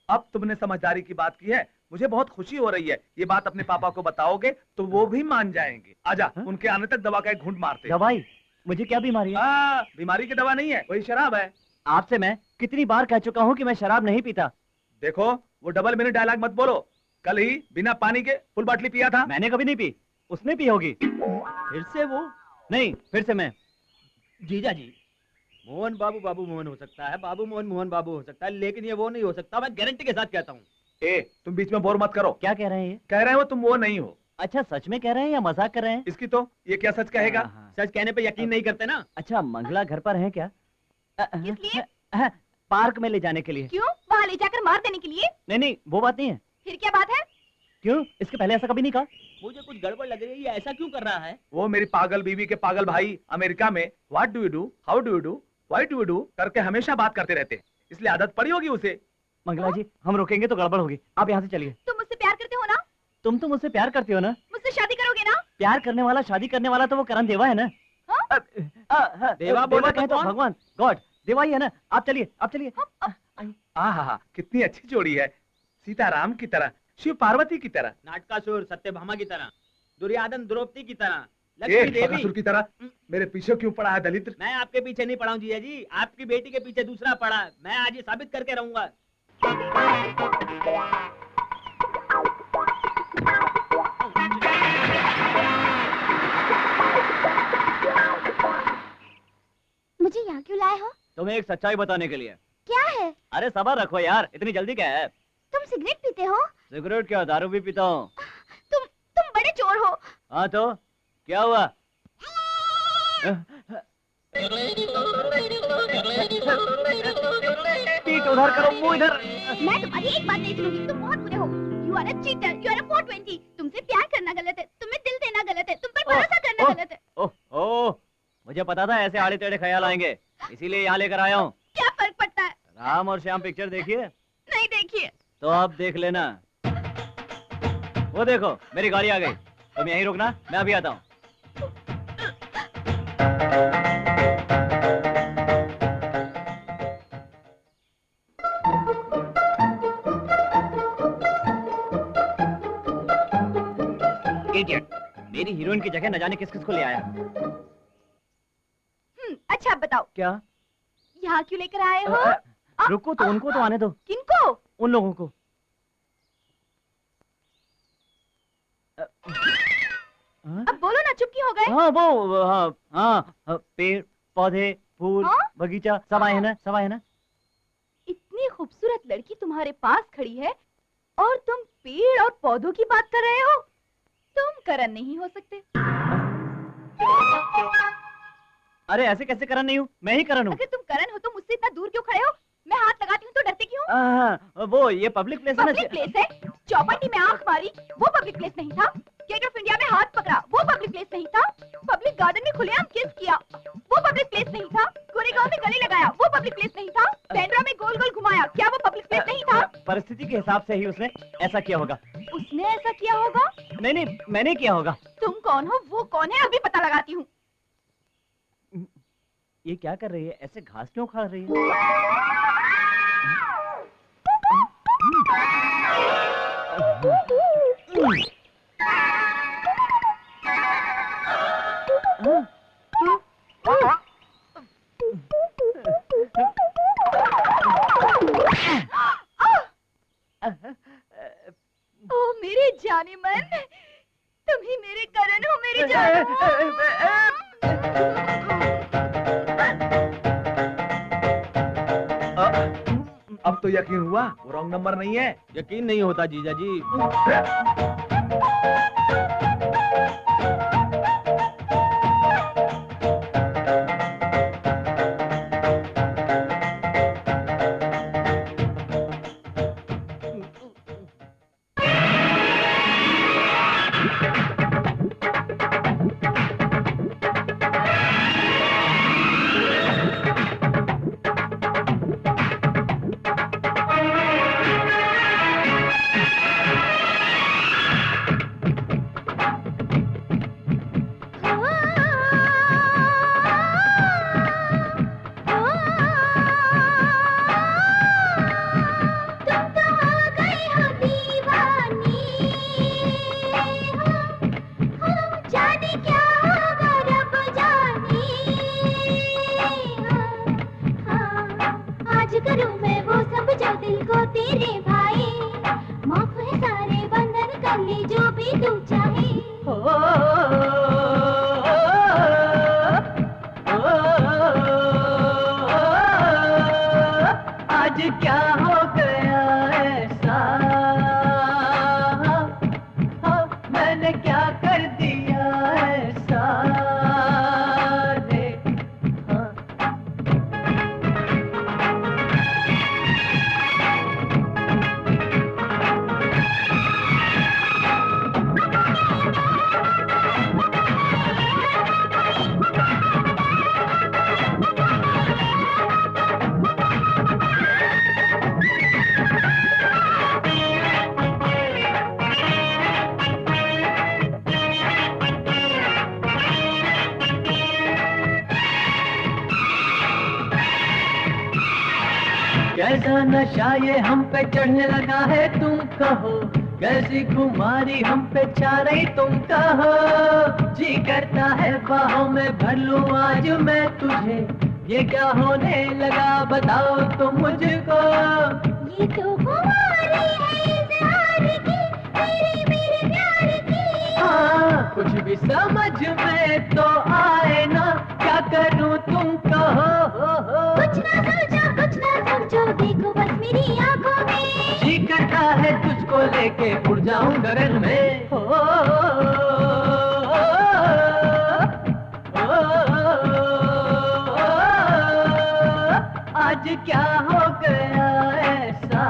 अब तुमने समझदारी की बात की है, मुझे बहुत खुशी हो रही है। ये बात अपने पापा को बताओगे तो वो भी मान जाएंगे। आजा, उनके आने तक दवा का एक घूंट मारते। दवाई? मुझे क्या बीमारी है? बीमारी की दवा नहीं है, वही शराब है। आपसे मैं कितनी बार कह चुका हूँ कि मैं शराब नहीं पीता। देखो, वो डबल मिनट डायलॉग मत बोलो। कल ही बिना पानी के फुल बाटली पिया था। मैंने कभी नहीं पी, उसने पी होगी। फिर से वो? नहीं, फिर से मैं। जीजा जी, मोहन बाबू मोहन हो सकता है, बाबू मोहन मोहन बाबू हो सकता है, लेकिन ये वो नहीं हो सकता। मैं गारंटी के साथ कहता हूँ। तुम बीच में बोर मत करो। क्या कह रहे हैं ये? कह रहे हो तुम वो नहीं हो। अच्छा, सच में कह रहे हैं या मजाक कर रहे हैं? इसकी तो ये क्या सच कहेगा? सच कहने पे यकीन नहीं करते ना। अच्छा, मंगला घर पर है क्या? किस लिए? पार्क में ले जाने के लिए। क्यों? वहाँ ले जाकर मार देने के लिए? नहीं, वो बात नहीं है। फिर क्या बात है? क्यों? इसके पहले ऐसा कभी नहीं कहा। मुझे कुछ गड़बड़ लग रही है, ये ऐसा क्यों कर रहा है? वो मेरी पागल बीवी के पागल भाई अमेरिका में what do you do, how do you do, why do you do करके हमेशा बात करते रहते हैं, इसलिए आदत पड़ी होगी उसे। मंगला जी, हम रोकेंगे तो गड़बड़ होगी, आप यहाँ से चलिए। तुम मुझसे प्यार करते हो ना? तुम तो मुझसे प्यार करती हो ना? मुझसे शादी करोगे ना? प्यार करने वाला, शादी करने वाला तो वो करण देवा है ना। देवा बोला कहे तो भगवान, गॉड, देवा ही है ना। आप चलिए, आप चलिए। हाँ, कितनी अच्छी जोड़ी है, सीताराम की तरह, शिव पार्वती की तरह, नाटकासुर सत्यभामा की तरह, दुर्योधन द्रौपदी की तरह, एक लक्ष्मी देवी बकासुर की तरह। मेरे पीछे क्यों पड़ा है दलित? मैं आपके पीछे नहीं पड़ा हूँ जीजा जी, आपकी बेटी के पीछे दूसरा पड़ा है। मैं आज ये साबित करके रहूंगा। मुझे यहाँ क्यों लाए हो? तुम्हें एक सच्चाई बताने के लिए। क्या है? अरे सब्र रखो यार, इतनी जल्दी क्या है? तुम सिगरेट पीते हो? सिगरेट क्या, दारू भी पीता हूँ। तुम बड़े चोर हो। हाँ तो क्या हुआ? पीठ उधर करो, मुंह इधर। मैं तुम्हारी एक बात नहीं सुनूंगी, तुम बहुत बुरे हो। You are a cheater, you are a 420। तुमसे प्यार करना गलत है, तुम्हें दिल देना गलत है, तुम पर भरोसा करना गलत है। ओह, मुझे पता था ऐसे आड़े टेढ़े ख्याल आएंगे, इसीलिए यहाँ लेकर आया हूँ। क्या फर्क पड़ता है? राम और श्याम पिक्चर देखिए? नहीं देखिए। तो अब देख लेना। वो देखो, मेरी गाड़ी आ गई। तुम यहीं रुकना, मैं अभी आता हूँ। इडियट, मेरी हीरोइन की जगह न जाने किस किस को ले आया। अच्छा बताओ। क्या? यहाँ क्यों लेकर आए हो? रुको तो, उनको तो आने दो। किनको? उन लोगों को। अब बोलो ना, चुप क्यों हो गए? हाँ वो, हाँ, पेड़ पौधे फूल बगीचा सब आए हैं ना, सब आए हैं ना। इतनी खूबसूरत लड़की तुम्हारे पास खड़ी है और तुम पेड़ और पौधों की बात कर रहे हो? तुम करण नहीं हो सकते। अरे ऐसे कैसे करण नहीं हूँ? मैं ही करण हूँ। अगर तुम करण हो तो मुझसे इतना दूर क्यों खड़े हो? मैं हाथ लगाती हूँ तो डरते क्यों? वो ये पब्लिक प्लेस है ना। पब्लिक प्लेस है? चौपाटी में आंख मारी वो पब्लिक प्लेस नहीं था? गेट ऑफ इंडिया में हाथ पकड़ा वो पब्लिक प्लेस नहीं था? पब्लिक गार्डन में खुलेआम किस किया वो पब्लिक प्लेस नहीं था? गोरेगांव में गले लगाया वो पब्लिक प्लेस नहीं था? बैंड्रा में गोल गोल घुमाया क्या वो पब्लिक प्लेस नहीं था? परिस्थिति के हिसाब से ही उसने ऐसा किया होगा। उसने ऐसा किया होगा? नहीं, मैंने किया होगा। तुम कौन हो, वो कौन है, अभी पता लगाती हूँ। ये क्या कर रही है? ऐसे घास क्यों खा रही है? ओ मेरे जाने मन, तुम ही मेरे करण हो, मेरे जाने अब तो यकीन हुआ वो रॉन्ग नंबर नहीं है। यकीन नहीं होता जीजा जी। कैसा नशा ये हम पे चढ़ने लगा है तुम कहो, कैसी खुमारी हम पे छा रही तुम कहो। जी करता है बाहों में भर लूं आज मैं तुझे, ये क्या होने लगा बताओ तुम मुझको। ये तो खुमारी है इज़हार की, मेरे प्यार की। हाँ कुछ भी समझ में तो आए ना, क्या करूं तुम कहो। कुछ ना सोचो देखो बस मेरी आंखों में। जी करता है तुझको लेके उड़ जाऊं गगन में। आज क्या हो गया ऐसा,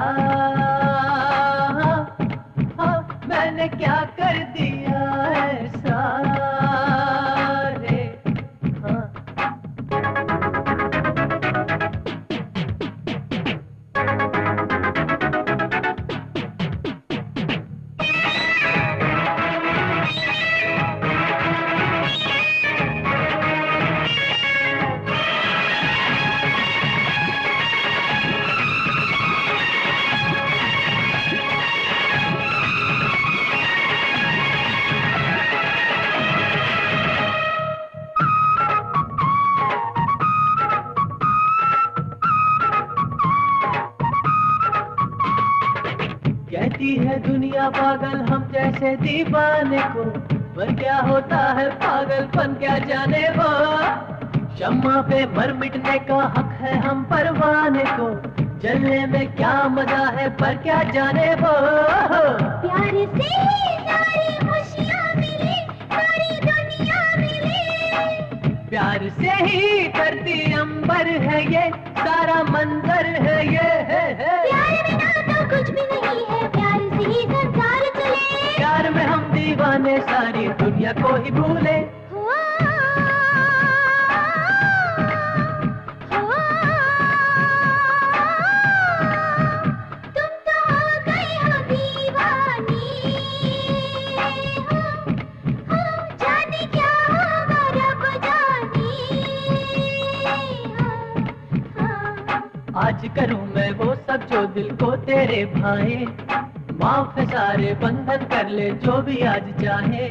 मैंने क्या कर दिया ऐसा रे। कहती है दुनिया पागल हम जैसे दीवाने को, पर क्या होता है पागलपन क्या जाने वो। शम्मा पे मर मिटने का हक है हम परवाने को, जलने में क्या मजा है पर क्या जाने वो। प्यार से ही सारी खुशियाँ मिली, सारी दुनिया मिली। प्यार से ही धरती अंबर है ये, सारा मंजर है ये। प्यार बिना तो कुछ भी नहीं है, प्यार से ही संसार चले। प्यार में हम दीवाने सारी दुनिया को ही भूले। तुम तो हो गई हो दीवानी, जाने क्या होगा रब जाने। आज करूं मैं वो सब जो दिल को तेरे भाए, माफ है सारे बंधन कर ले जो भी आज चाहे।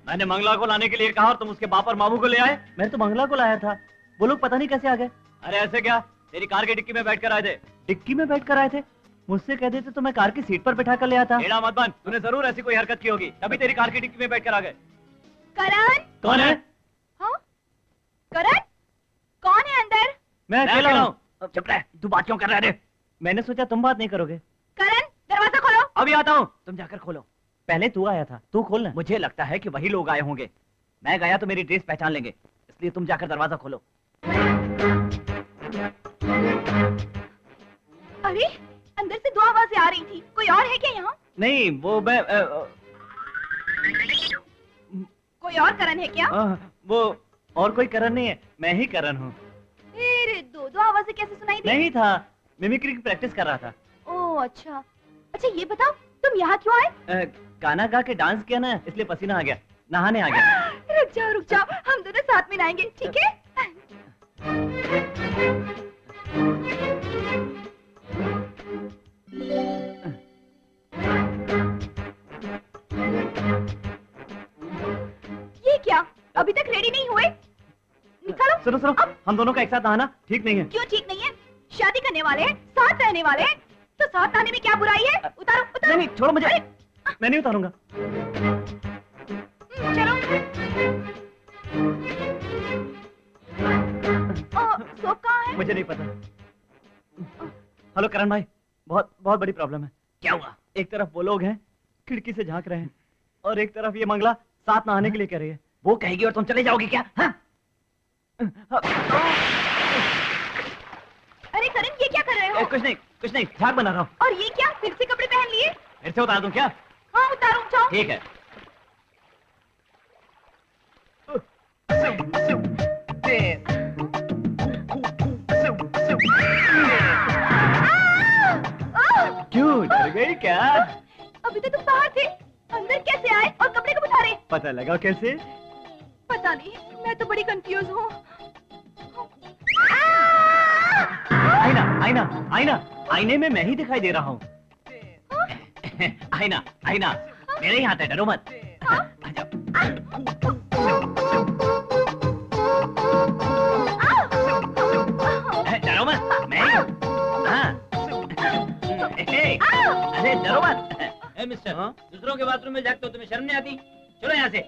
मैंने मंगला को लाने के लिए कहा और तुम उसके बाप और मामू को ले आए। मैं तो मंगला को लाया था, वो लोग पता नहीं कैसे आ गए। अरे ऐसे क्या, तेरी कार की डिक्की में बैठ कर आए थे। डिक्की में बैठ कर आए थे? मुझसे कह देते तो मैं कार की सीट पर बैठा कर ले आता। एड़ा मत बन, तूने जरूर ऐसी कोई हरकत की होगी, तभी तेरी कार की डिक्की में बैठ कर आ गए। करण, कौन है? हाँ करण, कौन है अंदर? मैं अकेला हूँ। चुप रह, तू बात क्यों कर रहा है? मैंने सोचा तुम बात नहीं करोगे। करण दरवाजा खोलो। अभी आता हूँ, तुम जाकर खोलो। पहले तू आया था, तू खोलना। मुझे लगता है कि वही लोग आए होंगे, मैं गया तो मेरी ड्रेस पहचान लेंगे, इसलिए तुम जाकर दरवाजा खोलो। अरे अंदर से दो आवाजें आ रही थी, कोई और है क्या यहाँ? नहीं वो मैं कोई और करण है क्या? वो और कोई करण नहीं है, मैं ही करण हूँ। फिर दो आवाजें कैसे सुनाई दी? नहीं था, मिमिक्री की प्रैक्टिस कर रहा था। ओह अच्छा, अच्छा ये बताओ तुम यहाँ क्यों आए? गाना गा के डांस किया ना, इसलिए पसीना आ गया, नहाने आ गया। रुक जाओ, हम दोनों साथ में नहाएंगे, ठीक है? ये क्या, अभी तक रेडी नहीं हुए? निकालो। सुनो, हम दोनों का एक साथ नहाना ठीक नहीं है। क्यों ठीक नहीं है? शादी करने वाले हैं, साथ रहने वाले हैं, तो साथ नहाने में क्या बुराई है? उतारो। नहीं छोड़ो मुझे, मैं नहीं उतारूंगा। चलो। सोप कहाँ है? मुझे नहीं पता। हेलो करण भाई, बहुत बड़ी प्रॉब्लम है। क्या हुआ? एक तरफ वो लोग हैं खिड़की से झांक रहे हैं, और एक तरफ ये मंगला साथ नहाने के लिए कह रही है। वो कहेगी और तुम चले जाओगे क्या? हाँ? अरे करण ये क्या कर रहे हो? कुछ नहीं, झाग बना रहा हूँ। और ये क्या, फिर से कपड़े पहन लिए? फिर से उतार दूं क्या? हाँ उतारो, जाओ। ठीक है। क्यों डर गई क्या? अभी तो तुम बाहर थे, अंदर कैसे आए और कपड़े कब उतारे? पता लगा कैसे? पता नहीं, मैं तो बड़ी कंफ्यूज हूँ। आईना, आईना, आईना, आईने में मैं ही दिखाई दे रहा हूँ। आईना, आईना, मेरे ही हाथ है, डरो मत। डरो मत, मैं ही हूँ। हाँ। अरे डरो मत। ए मिस्टर, दूसरों के बाथरूम में जागते हो, तुम्हें शर्म नहीं आती? चलो यहाँ से।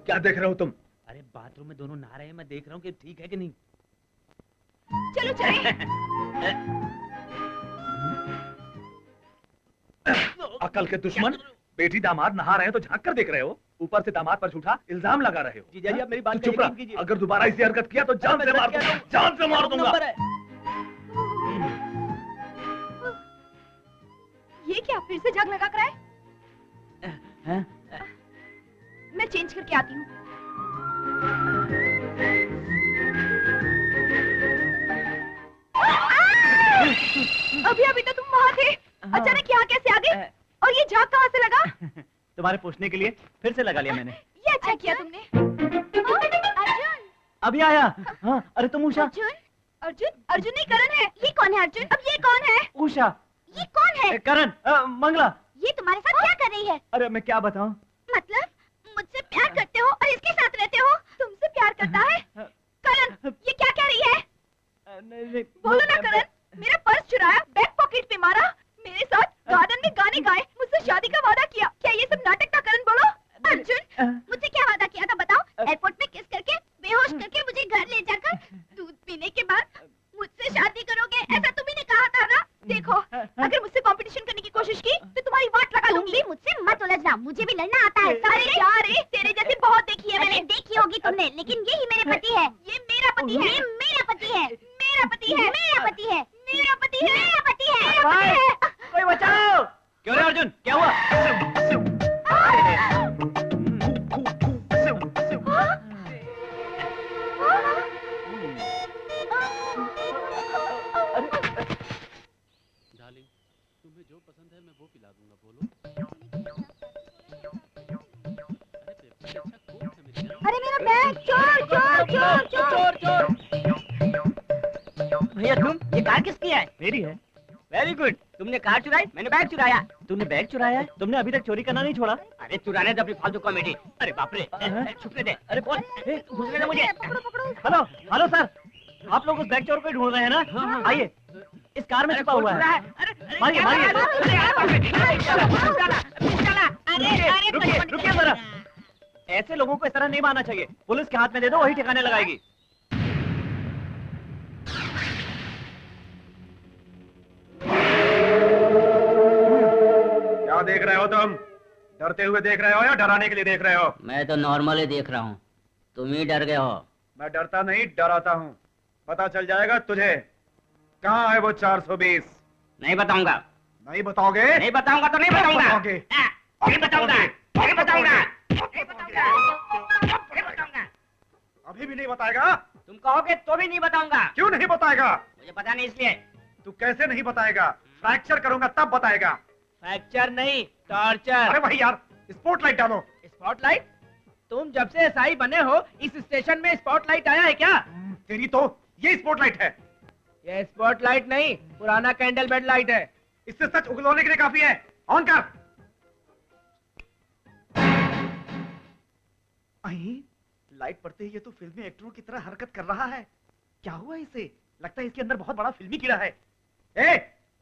क्या देख रहे हो तुम? अरे बाथरूम में दोनों नहा रहे हैं, मैं देख रहा हूँ कि ठीक है कि नहीं। चलो चले। अकल के दुश्मन, बेटी दामाद नहा रहे हैं तो झांक कर देख रहे हो, ऊपर से दामाद पर झूठा इल्जाम लगा रहे हो। जीजा जी आप मेरी बात तू चुप रह, अगर दोबारा ऐसी हरकत किया तो जान से मार दूंगा, जान से मार दूंगा। ये क्या फिर से जग लगा कर आए? मैं चेंज करके आती हूँ। अभी अभी तो तुम वहाँ थे, अचानक यहाँ कैसे आ गए? और ये झाग कहाँ से लगा? तुम्हारे पूछने के लिए फिर से लगा लिया मैंने। ये अच्छा किया तुमने। अर्जुन अभी आया। हाँ, अरे तुम उषा। अर्जुन अर्जुन अर्जुन नहीं करण है। ये कौन है अर्जुन? अब ये कौन है? उषा। ये कौन है? करण, मंगला। ये तुम्हारे साथ क्या कर रही है? अरे मैं क्या बताऊं? मतलब मुझसे प्यार करते हो और इसके साथ रहते हो? तुमसे प्यार करता है? करण, ये क्या कह रही है? बोलो ना करण, मेरा पर्स चुराया, बैक पॉकेट पे मारा, मेरे साथ गार्डन में गाने गाए, मुझसे शादी का वादा किया। क्या ये सब नाटक था करण? बोलो। अर्जुन, मुझसे क्या वादा किया था बताओ? एयरपोर्ट में किस करके, बेहोश करके मुझे घर ले जाकर दूध पीने के बाद मुझसे शादी करोगे, ऐसा तुम्ही ने कहा था ना? देखो, अगर मुझसे कंपटीशन करने की कोशिश की तो तुम्हारी वाट लगा लूंगी। मुझसे मत उलझना, मुझे भी लड़ना आता है। अरे यार, तेरे जैसे बहुत देखी है मैंने। देखी होगी तुमने, लेकिन यही मेरे पति है। ये मेरा पति है। ये मेरा पति है। मेरा पति है। मेरा पति है। मेरा पति है। मेरा पति है। मेरा पति है। कोई बचाओ! क्यों रे अर्जुन, क्या हुआ? डार्लिंग, तुम्हें जो पसंद है मैं वो पिला दूंगा, बोलो। अरे मेरा बैग! चोर चोर चोर चोर चोर! भैया तुम, ये कार किसकी है? मेरी है। वेरी गुड, तुमने कार चुराई, मैंने बैग चुराया। तुमने बैग चुराया है? तुमने अभी तक चोरी करना नहीं छोड़ा? अरे चुराने दे अपनी फालतू कॉमेडी। अरे बाप रे, छुपने दे। अरे बोल, घुसने दे मुझे। हेलो, हेलो सर, आप लोग उस बैग चोर को ढूंढ रहे हैं ना? आइए, इस कार में छुपा हुआ है। मारिए, मारिए। रुकिए, रुकिए जरा। ऐसे लोगों को इस तरह नहीं मारना चाहिए। पुलिस के हाथ में दे दो, वही ठिकाने लगाएगी। क्या देख रहे हो तुम? डरते हुए देख रहे हो या डराने के लिए देख रहे हो? मैं तो नॉर्मली देख रहा हूँ, तुम ही डर गए हो। मैं डरता नहीं, डराता हूँ। पता चल जाएगा तुझे। कहाँ है वो 420? नहीं बताऊंगा। नहीं बताओगे? नहीं बताऊंगा तो नहीं बताऊंगा। बताओगे? नहीं बताऊंगा। नहीं बताऊंगा। अभी भी नहीं बताएगा? तुम कहोगे तो भी नहीं बताऊंगा। क्यों नहीं बताएगा? मुझे पता नहीं इसलिए। तू कैसे नहीं बताएगा? फ्रैक्चर करूंगा तब बताएगा। फ्रैक्चर नहीं, टॉर्चर। अरे भाई यार, स्पॉटलाइट डालो। स्पॉटलाइट? तुम जब से एसआई बने हो, इस स्टेशन में स्पॉटलाइट आया है क्या? तेरी तो ये स्पॉटलाइट है। ये स्पॉटलाइट नहीं, पुराना कैंडल बेड लाइट है। इससे सच उगलवाने के लिए काफी है। ऑन कर। लाइट पड़ते ही ये तो फिल्मी एक्टरों की तरह हरकत कर रहा है। क्या हुआ इसे? लगता है इसके अंदर बहुत बड़ा फिल्मी कीड़ा है। ए,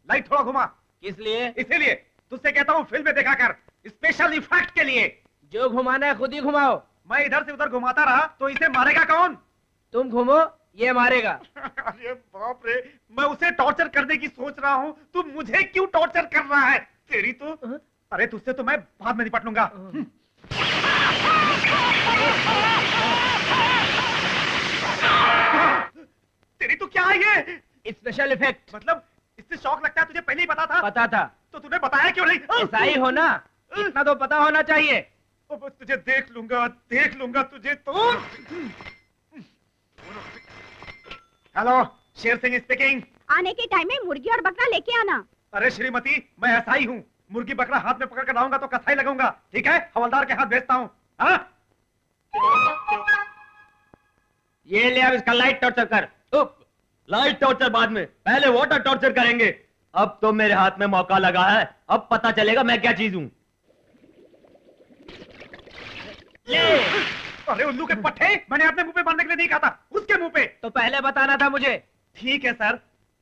लाइट थोड़ा घुमा। किस लिए? इसीलिए तुझसे कहता हूँ फिल्में देखा कर, स्पेशल इफेक्ट के लिए। जो घुमाना है खुद ही घुमाओ। मैं इधर से उधर घुमाता रहा तो इसे मारेगा कौन? तुम घूमो, ये मारेगा। अरे बाप रे, मैं उसे टॉर्चर करने की सोच रहा हूँ, तू मुझे क्यों टॉर्चर कर रहा है? तेरी तो, अरे तुझसे तो मैं बाद में निपट लूंगा। तेरी तो क्या है ये? Special effect. मतलब इससे शौक लगता है, तुझे पहले ही पता था? पता था। तो तूने बताया क्यों नहीं? ऐसा ही हो ना, इतना तो पता होना चाहिए। तुझे देख लूंगा तुझे तो। Hello, Sher Singh speaking. आने के टाइम में मुर्गी और बकरा लेके आना। अरे श्रीमती, मैं ऐसा ही हूँ। मुर्गी बकरा हाथ में पकड़ कर लाऊंगा तो कसाई लगूंगा, ठीक है? हवलदार के हाथ भेजता हूँ। हाँ? ये ले, अब इसका लाइट टॉर्चर कर। लाइट टॉर्चर बाद में, पहले वाटर टॉर्चर करेंगे। अब तो मेरे हाथ में मौका लगा है, अब पता चलेगा मैं क्या चीज हूँ। ले। अरे उल्लू के पट्टे, मैंने अपने मुंह पे मारने के लिए नहीं कहा था, उसके मुंह पे। तो पहले बताना था मुझे। ठीक है सर,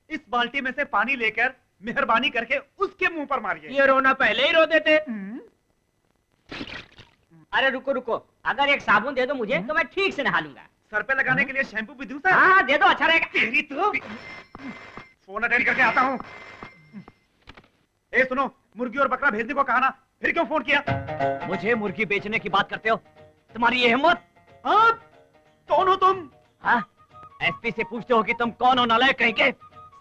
इस बाल्टी में से पानी लेकर मेहरबानी करके उसके मुंह पर मारिए। ये रोना पहले ही रो देते। अरे रुको रुको, अगर एक साबुन दे दो मुझे तो मैं ठीक से नहा लूंगा। सर पे लगाने के लिए शैम्पू भी दूं सर? हाँ दे दो, अच्छा रहेगा। तेरी तो। फोन अटेंड करके आता हूँ। ए सुनो, मुर्गी और बकरा भेजने को कहा ना, फिर क्यों फोन किया? मुझे मुर्गी बेचने की बात करते हो? तुम्हारी ये हिम्मत? आप कौन हो तुम? हाँ, एसपी से पूछते हो कि तुम कौन हो, नालायक कहीं के?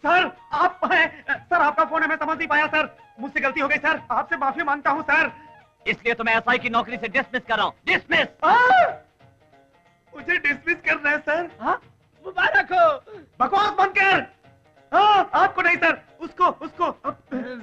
सर आप हैं? सर आपका फोन है, मैं समझ नहीं पाया सर, मुझसे गलती हो गई सर, आपसे माफी मांगता हूँ सर। इसलिए तो मैं एसआई की नौकरी से डिसमिस कर रहा हूँ। डिसमिस। मुझे डिसमिस कर रहे हैं सर? हाँ? मुबारक हो। बकवास बंद कर। हाँ, आपको नहीं सर, उसको।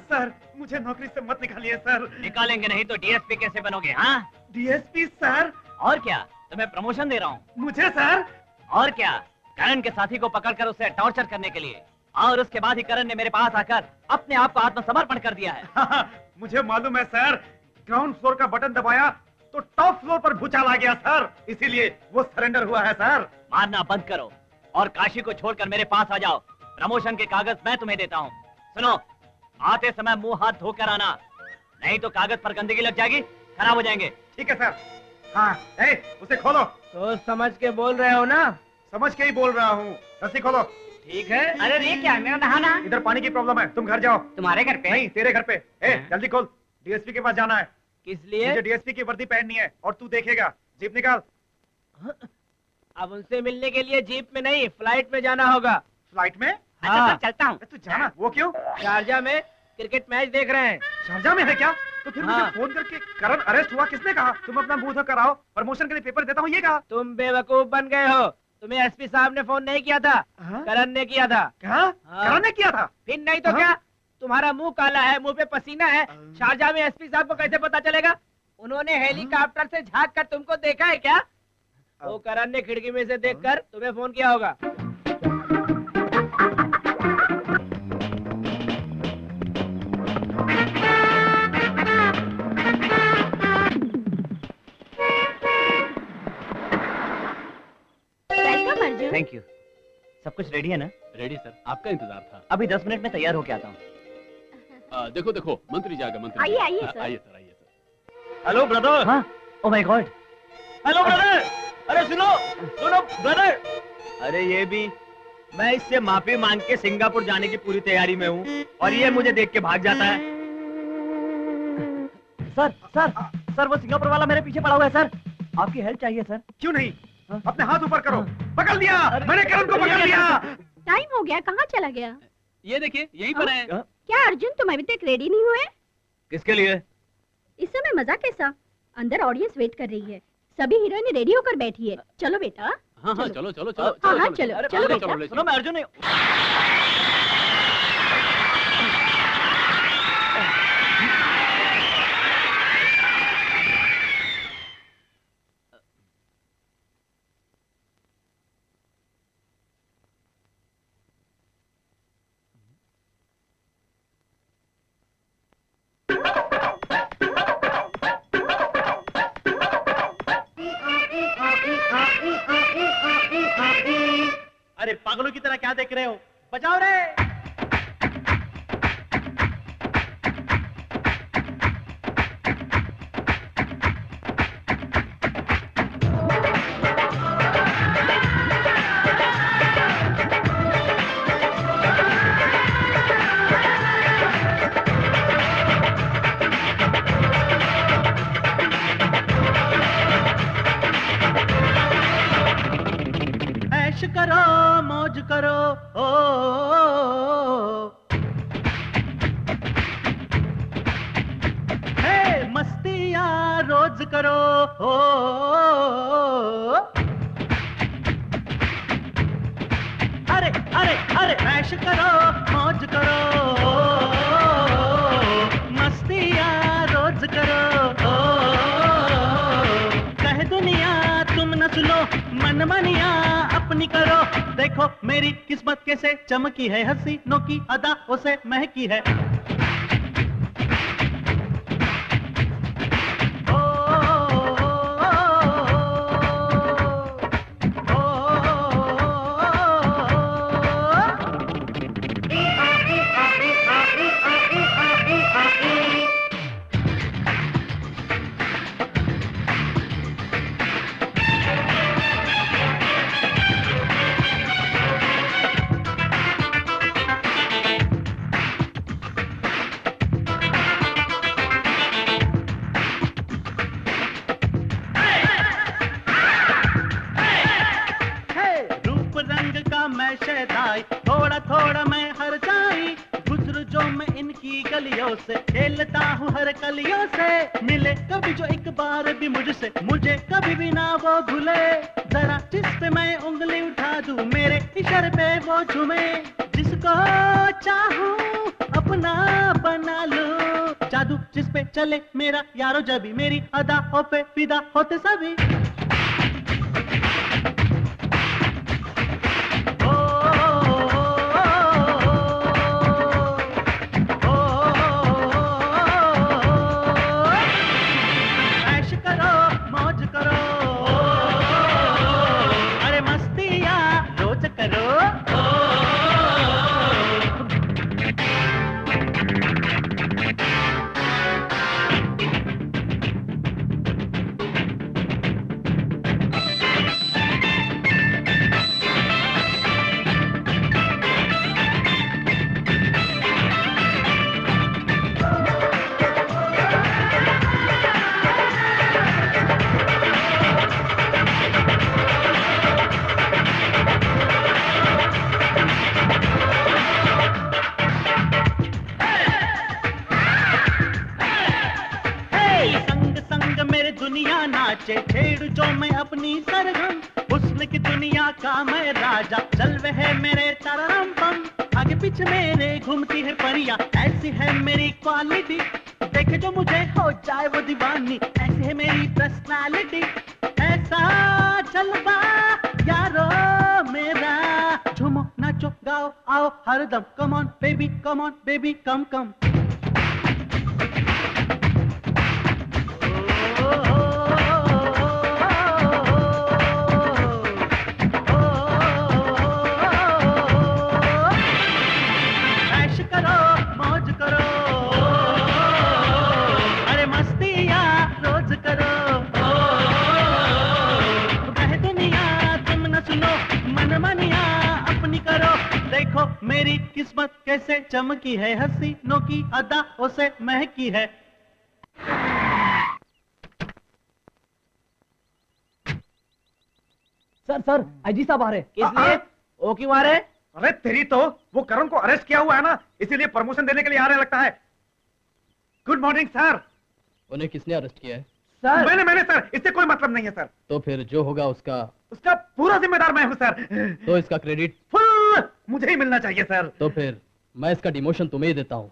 सर मुझे नौकरी से मत निकालिए सर। निकालेंगे नहीं तो डीएसपी कैसे बनोगे? हाँ, डीएसपी सर? और क्या, तुम्हें प्रमोशन दे रहा हूँ। मुझे सर? और क्या, करण के साथी को पकड़कर उसे टॉर्चर करने के लिए। और उसके बाद ही करण ने मेरे पास आकर अपने आप को आत्मसमर्पण कर दिया है। हाँ, मुझे मालूम है सर, ग्राउंड फ्लोर का बटन दबाया तो टॉप फ्लोर पर भूचाल आ गया सर, इसीलिए वो सरेंडर हुआ है सर। मारना बंद करो और काशी को छोड़कर मेरे पास आ जाओ। प्रमोशन के कागज मैं तुम्हें देता हूँ। सुनो, आते समय मुंह हाथ धोकर आना, नहीं तो कागज पर गंदगी लग जाएगी, खराब हो जाएंगे। ठीक है सर। हाँ, उसे खोलो। तो समझ के बोल रहे हो ना? समझ के ही बोल रहा हूँ। रस्सी खोलो। ठीक है। अरे ये क्या, मेरा नहाना? इधर पानी की प्रॉब्लम है, तुम घर जाओ। तुम्हारे घर पे? नहीं, तेरे घर पे। जल्दी खोल, डीएसपी के पास जाना है। किस लिए? मुझे डीएसपी की वर्दी पहननी है और तू देखेगा। जीप निकाल। अब उनसे मिलने के लिए जीप में नहीं, फ्लाइट में जाना होगा। फ्लाइट में? अच्छा सर, चलता हूँ। तू जाना। वो क्यों? शारजा में क्रिकेट मैच देख रहे हैं। शारजा में है क्या? तो फिर मुझे फोन करके करण अरेस्ट हुआ किसने कहा? तुम अपना मुंह धो कर आओ, प्रमोशन के लिए पेपर देता हूँ ये कहा। तुम बेवकूफ बन गए हो, तुम्हें एसपी साहब ने फोन नहीं किया था, करण ने किया था। करण ने किया था? फिर नहीं तो क्या, तुम्हारा मुंह काला है, मुंह पे पसीना है, शारजा में एसपी साहब को कैसे पता चलेगा? उन्होंने हेलीकॉप्टर से झांक कर तुमको देखा है क्या? वो करण ने खिड़की में से देखकर तुम्हें फोन किया होगा। Thank you. सब कुछ रेडी है ना? रेडी सर, आपका इंतजार था। अभी 10 मिनट में तैयार होके आता हूँ। देखो देखो, मंत्री जाएगा। मंत्री आइए आइए सर। आइए सर, आइए सर। Hello brother. हाँ, oh my God. Hello brother. अरे सुनो ब्रदर। अरे ये भी, मैं इससे माफी मांग के सिंगापुर जाने की पूरी तैयारी में हूँ और ये मुझे देख के भाग जाता है। सर वो सिंगापुर वाला मेरे पीछे पड़ा हुआ है सर, आपकी हेल्प चाहिए सर। क्यों नहीं? अपने हाथ ऊपर करो। पकड़ लिया, मैंने करण को पकड़ लिया। टाइम हो गया, कहाँ चला गया? ये देखिए, यहीं पर है। क्या अर्जुन, तुम अभी तक रेडी नहीं हुए? किसके लिए? इस समय मजा कैसा? अंदर ऑडियंस वेट कर रही है, सभी हीरोइन रेडी होकर बैठी है। चलो बेटा। हाँ चलो चलो चलो। हाँ चलो बेटा। सुनो, मैं अर्जुन नहीं। अरे पागलों की तरह क्या देख रहे हो? बजाओ रे। ओ, हे मस्तियाँ रोज करो ओ, अरे अरे अरे ऐश करो मौज करो मस्तियाँ रोज करो कह दुनिया तुम न सुनो मन मनिया अपनी करो देखो मेरी किस्मत कैसे चमकी है हसीनों की अदाओं से महकी है थोड़ा थोड़ा मैं हर जाई गुजर जो मैं इनकी गलियों से खेलता हूँ हर कलियों से मिले कभी जो एक बार भी मुझसे मुझे कभी भी ना वो भूले जरा जिस पे मैं उंगली उठा दूं मेरे इशारे पे वो झूमे जिसको चाहूं अपना बना लूं जादू जिस पे चले मेरा यारो जबी मेरी अदाओं पे फिदा होते सभी छेड़ जो मैं अपनी सरगम हुस्न की दुनिया का मैं राजा जलवे है मेरे तररम पम आगे पीछे मेरे घूमती है परियां ऐसी है मेरी क्वालिटी देखे जो मुझे हो जाए वो दीवानी ऐसी है मेरी पर्सनालिटी ऐसा जलवा यारो मेरा झूमो नाचो गाओ आओ हरदम कम ऑन बेबी कम कम मेरी किस्मत कैसे चमकी है हसीनों की अदाओं से महकी है सर आईजी साहब आ रहे किस लिए वो क्यों आ रहे अरे तेरी तो वो करण को अरेस्ट किया हुआ है ना इसीलिए प्रमोशन देने के लिए आ रहे लगता है गुड मॉर्निंग सर उन्हें किसने अरेस्ट किया है सर मैंने सर इससे कोई मतलब नहीं है सर तो फिर जो होगा उसका पूरा जिम्मेदार मैं हूँ सर तो इसका क्रेडिट फुल मुझे ही मिलना चाहिए सर तो फिर मैं इसका डिमोशन तुम्हें ही देता हूँ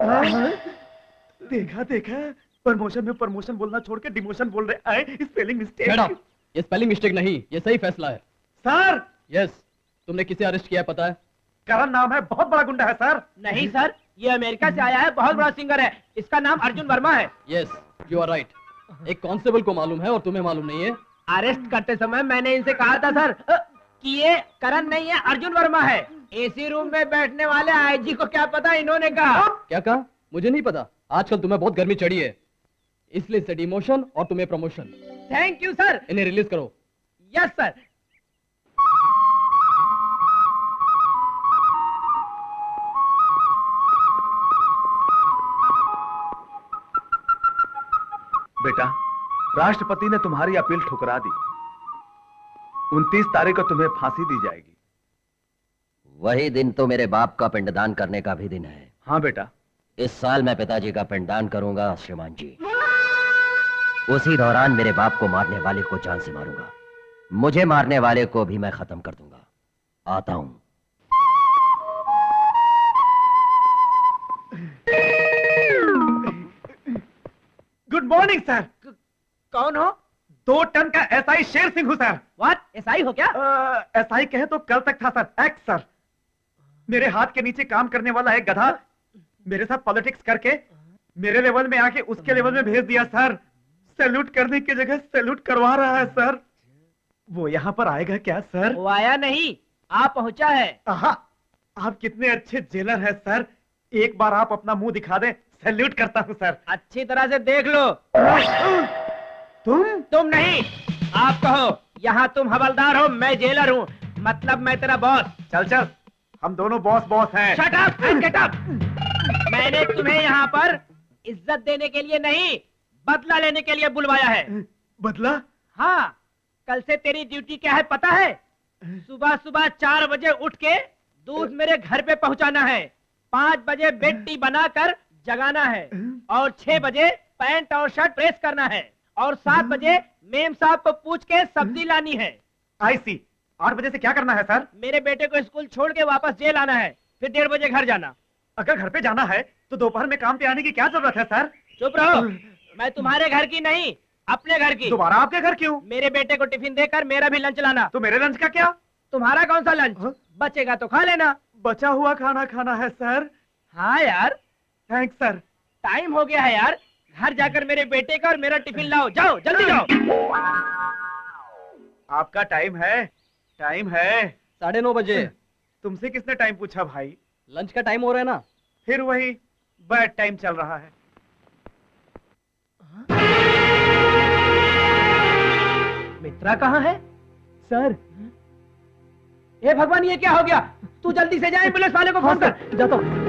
देखा प्रमोशन में प्रमोशन बोलना छोड़ के डिमोशन बोल रहे आए स्पेलिंग मिस्टेक ये स्पेलिंग मिस्टेक नहीं ये सही फैसला है सर यस तुमने किसे अरेस्ट किया पता है करण नाम है बहुत बड़ा गुंडा है सर नहीं सर ये अमेरिका से आया है बहुत बड़ा सिंगर है इसका नाम अर्जुन वर्मा है यस यू आर राइट एक कांस्टेबल को मालूम है और तुम्हें मालूम नहीं है अरेस्ट करते समय मैंने इनसे कहा था सर कि ये करण नहीं है अर्जुन वर्मा है एसी रूम में बैठने वाले आईजी को क्या पता इन्होंने कहा क्या कहा मुझे नहीं पता आजकल तुम्हें बहुत गर्मी चढ़ी है इसलिए से डिमोशन और तुम्हें प्रमोशन थैंक यू सर इन्हें रिलीज करो यस सर बेटा राष्ट्रपति ने तुम्हारी अपील ठुकरा दी 29 तारीख को तुम्हें फांसी दी जाएगी वही दिन तो मेरे बाप का पिंडदान करने का भी दिन है। हाँ बेटा। इस साल मैं पिताजी का पिंडदान करूंगा श्रीमान जी। उसी दौरान मेरे बाप को मारने वाले को जान से मारूंगा। मुझे मारने वाले को भी मैं खत्म कर दूंगा। आता हूं। Good morning sir. कौन हो? 2 टन का एसआई शेर सिंह हूँ सर। व्हाट? एसआई हो क्या? एसआई कहे तो कल तक था सर। X sir. मेरे हाथ के नीचे काम करने वाला एक गधा मेरे साथ पॉलिटिक्स करके मेरे लेवल में आके उसके लेवल में भेज दिया सर। सैल्यूट करने की जगह सैल्यूट करवा रहा है सर। वो यहाँ पर आएगा क्या सर? वो आया नहीं, आप पहुंचा है। आप कितने अच्छे जेलर हैं सर। एक बार आप अपना मुंह दिखा दें, सैल्यूट करता हूँ सर। अच्छी तरह से देख लो। तुम नहीं, आप कहो। यहाँ तुम हवलदार हो, मैं जेलर हूँ। मतलब मैं तेरा बॉस। चल चल, हम दोनों बॉस हैं। Shut up and get up. मैंने तुम्हें यहाँ पर इज्जत देने के लिए नहीं, बदला लेने के लिए बुलवाया है। बदला? हाँ, कल से तेरी ड्यूटी क्या है पता है? सुबह सुबह 4 बजे उठ के दूध मेरे घर पे पहुंचाना है, 5 बजे बेड टी बनाकर जगाना है, और 6 बजे पैंट और शर्ट प्रेस करना है, और 7 बजे मेम साहब को पूछ के सब्जी लानी है। आई सी। 8 बजे से क्या करना है सर? मेरे बेटे को स्कूल छोड़ के वापस जेल आना है, फिर 1:30 बजे घर जाना। अगर घर पे जाना है तो दोपहर में काम पे आने की क्या जरूरत है सर? चुप रहो। मैं तुम्हारे घर की नहीं, अपने घर की। दोबारा आपके घर क्यों? मेरे बेटे को टिफिन देकर मेरा भी लंच लाना। तो मेरे लंच का क्या? तुम्हारा कौन सा लंच? बचेगा तो खा लेना। बचा हुआ खाना खाना है सर। हाँ यार। Thanks sir. टाइम हो गया है यार, घर जाकर मेरे बेटे का और मेरा टिफिन लाओ। जाओ जल्दी जाओ। आपका टाइम है? टाइम है 9:30 बजे। तुमसे किसने टाइम पूछा भाई? लंच का टाइम हो रहा है ना। फिर वही बैड टाइम चल रहा है। मित्रा कहाँ है? सर। हे भगवान, ये क्या हो गया? तू जल्दी से जा, एम्बुलेंस वाले को फोन कर। जाता हूँ।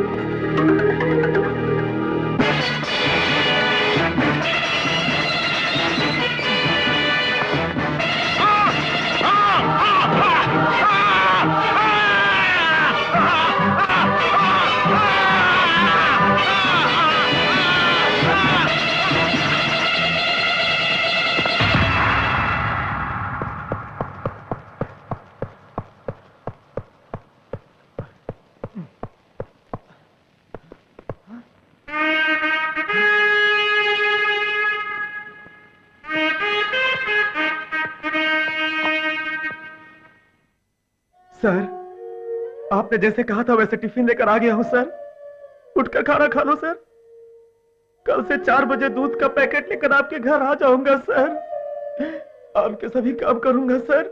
सर, आपने जैसे कहा था वैसे टिफिन लेकर आ गया हूं सर। उठकर खाना खा लो सर। कल से 4 बजे दूध का पैकेट लेकर आपके घर आ जाऊंगा सर। आपके सभी काम करूंगा सर।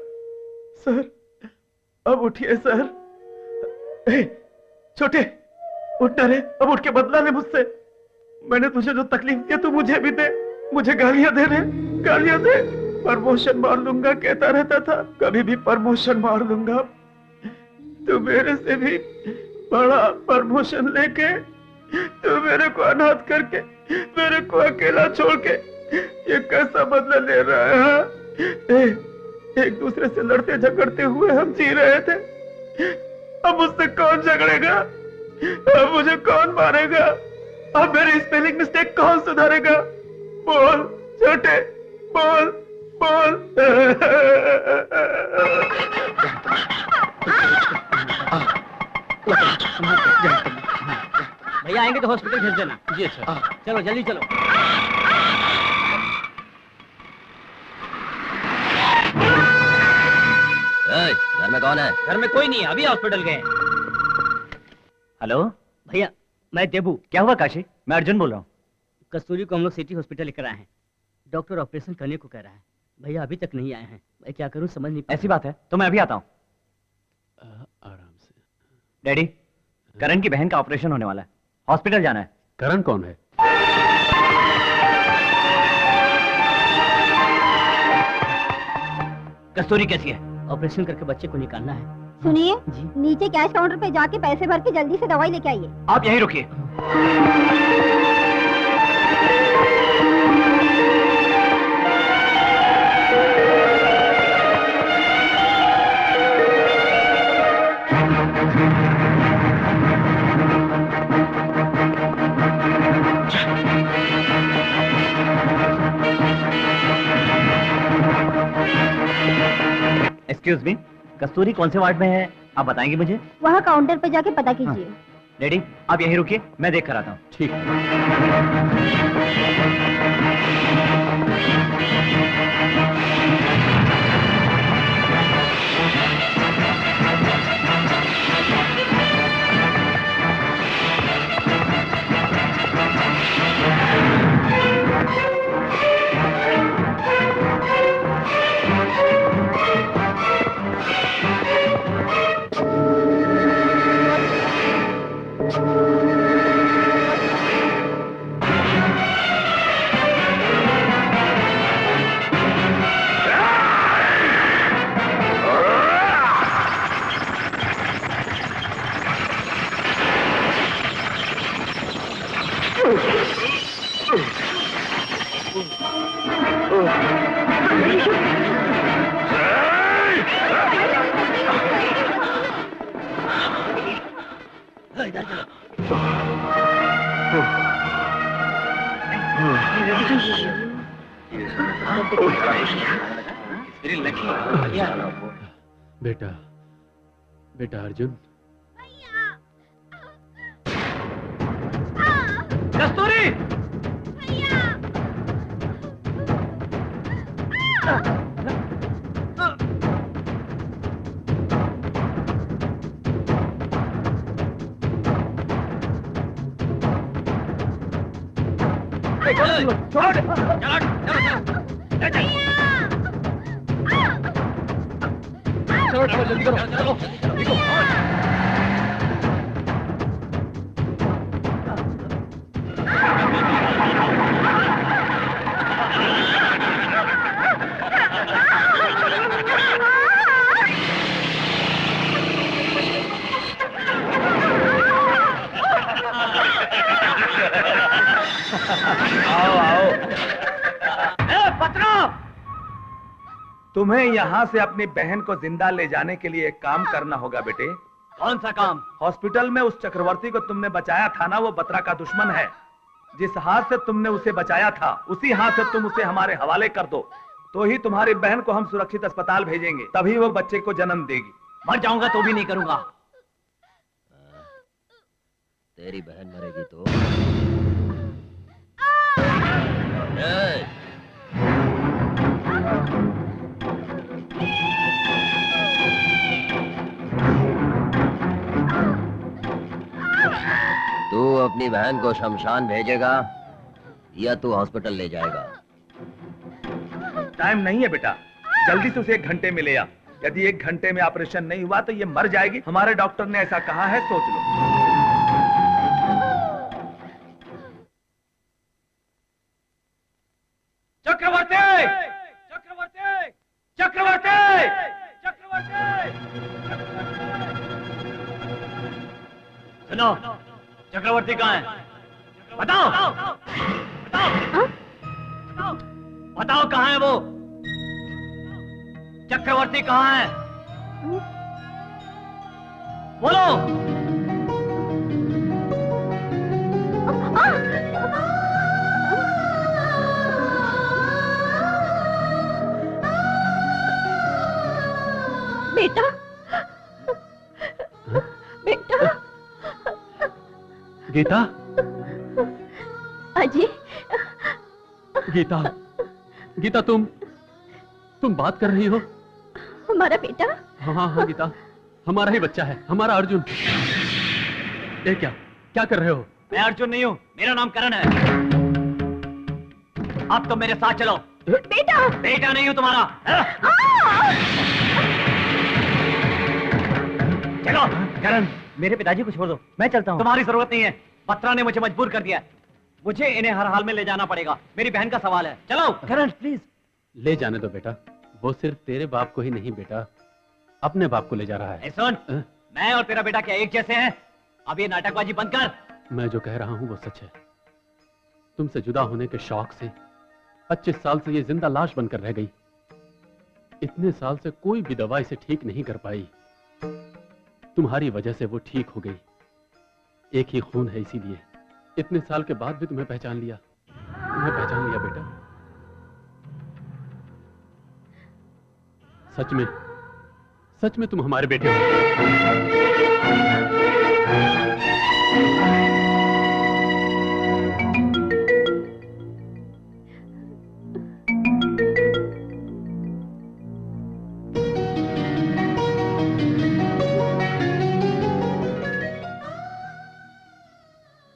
सर, अब उठिए सर। छोटे, उठना रे। अब उठ के बदला ले मुझसे। मैंने तुझे जो तकलीफ दी तू मुझे भी दे। मुझे गालियां दे रे, गालियां दे। प्रमोशन मार लूंगा कहता रहता था, कभी भी प्रमोशन मार लूंगा। तू मेरे से भी बड़ा प्रमोशन लेके तू मेरे को अनाथ करके, मेरे को अकेला छोड़ के ये कैसा बदला ले रहा है? एक दूसरे से लड़ते झगड़ते हुए हम जी रहे थे। अब मुझसे कौन झगड़ेगा? अब मुझे कौन मारेगा? अब मेरी स्पेलिंग मिस्टेक कौन सुधारेगा? बोल छोटे, बोल बोल। भैया आएंगे तो हॉस्पिटल भेज देना। जी अच्छा। चलो जल्दी चलो। घर में कौन है? घर में कोई नहीं है, अभी हॉस्पिटल गए। हेलो भैया मैं देबू। क्या हुआ काशी? मैं अर्जुन बोल रहा हूँ। कस्तूरी को हम लोग सिटी हॉस्पिटल लेकर आए हैं। डॉक्टर ऑपरेशन करने को कह रहा है। भैया अभी तक नहीं आए हैं, मैं क्या करूं समझ नहीं पा। ऐसी बात है तो मैं अभी आता हूँ। आराम से। डैडी, करण की बहन का ऑपरेशन होने वाला है, हॉस्पिटल जाना है। करण कौन है? कस्तूरी कैसी है? ऑपरेशन करके बच्चे को निकालना है। सुनिए, नीचे कैश काउंटर पे जाके पैसे भर के जल्दी से दवाई लेके आइए। आप यहीं रुकिए। एक्सक्यूज मी, कस्तूरी कौन से वार्ड में है आप बताएंगे मुझे? वहाँ काउंटर पे जाके पता कीजिए। लेडी आप यहीं रुकिए, मैं देख कर आता हूँ। ठीक। बेटा, बेटा अर्जुन। कस्तूरी! चलो चलो जल्दी करो, चलो देखो। आओ आओ। पत्रा! तुम्हें यहाँ से अपनी बहन को जिंदा ले जाने के लिए एक काम करना होगा बेटे। कौन सा काम? हॉस्पिटल में उस चक्रवर्ती को तुमने बचाया था ना, वो बत्रा का दुश्मन है। जिस हाथ से तुमने उसे बचाया था उसी हाथ से तुम उसे हमारे हवाले कर दो, तो ही तुम्हारी बहन को हम सुरक्षित अस्पताल भेजेंगे, तभी वो बच्चे को जन्म देगी। मर जाऊंगा तो भी नहीं करूंगा। तेरी बहन मरेगी तो तू अपनी बहन को शमशान भेजेगा या तू हॉस्पिटल ले जाएगा? टाइम नहीं है बेटा, जल्दी से उसे 1 घंटे में ले आ। यदि 1 घंटे में ऑपरेशन नहीं हुआ तो ये मर जाएगी। हमारे डॉक्टर ने ऐसा कहा है, सोच लो। चक्रवर्ती! चक्रवर्ती! चक्रवर्ती! चक्रवर्ती! सुनो, चक्रवर्ती कहाँ है? बताओ! बताओ! बताओ कहाँ है वो? चक्रवर्ती कहाँ है? बोलो! बेटा, बेटा, गीता, अजय, गीता, गीता तुम बात कर रही हो? हमारा बेटा? हाँ हाँ हाँ गीता, हमारा ही बच्चा है, हमारा अर्जुन। ये क्या कर रहे हो? मैं अर्जुन नहीं हूँ, मेरा नाम करण है। अब तुम मेरे साथ चलो। बेटा! बेटा नहीं हूँ तुम्हारा। चलो। करण, मेरे पिताजी को छोड़ दो, मैं चलता हूँ। तुम्हारी जरूरत नहीं है, बत्रा ने मुझे मजबूर कर दिया। मुझे इन्हें हर हाल में ले जाना पड़ेगा, मेरी बहन का सवाल है। चलो। करण प्लीज। ले जाने दो बेटा, वो सिर्फ तेरे बाप को ही नहीं बेटा, अपने बाप को ले जा रहा है। सुन, मैं और तेरा बेटा क्या एक जैसे हैं? अब ये नाटकबाजी बंद कर। मैं जो कह रहा हूँ वो सच है। तुमसे जुदा होने के शौक से 25 साल से ये जिंदा लाश बनकर रह गई। इतने साल से कोई भी दवा इसे ठीक नहीं कर पाई। तुम्हारी वजह से वो ठीक हो गई। एक ही खून है, इसीलिए इतने साल के बाद भी तुम्हें पहचान लिया। तुम्हें पहचान लिया बेटा। सच में सच में तुम हमारे बेटे हो?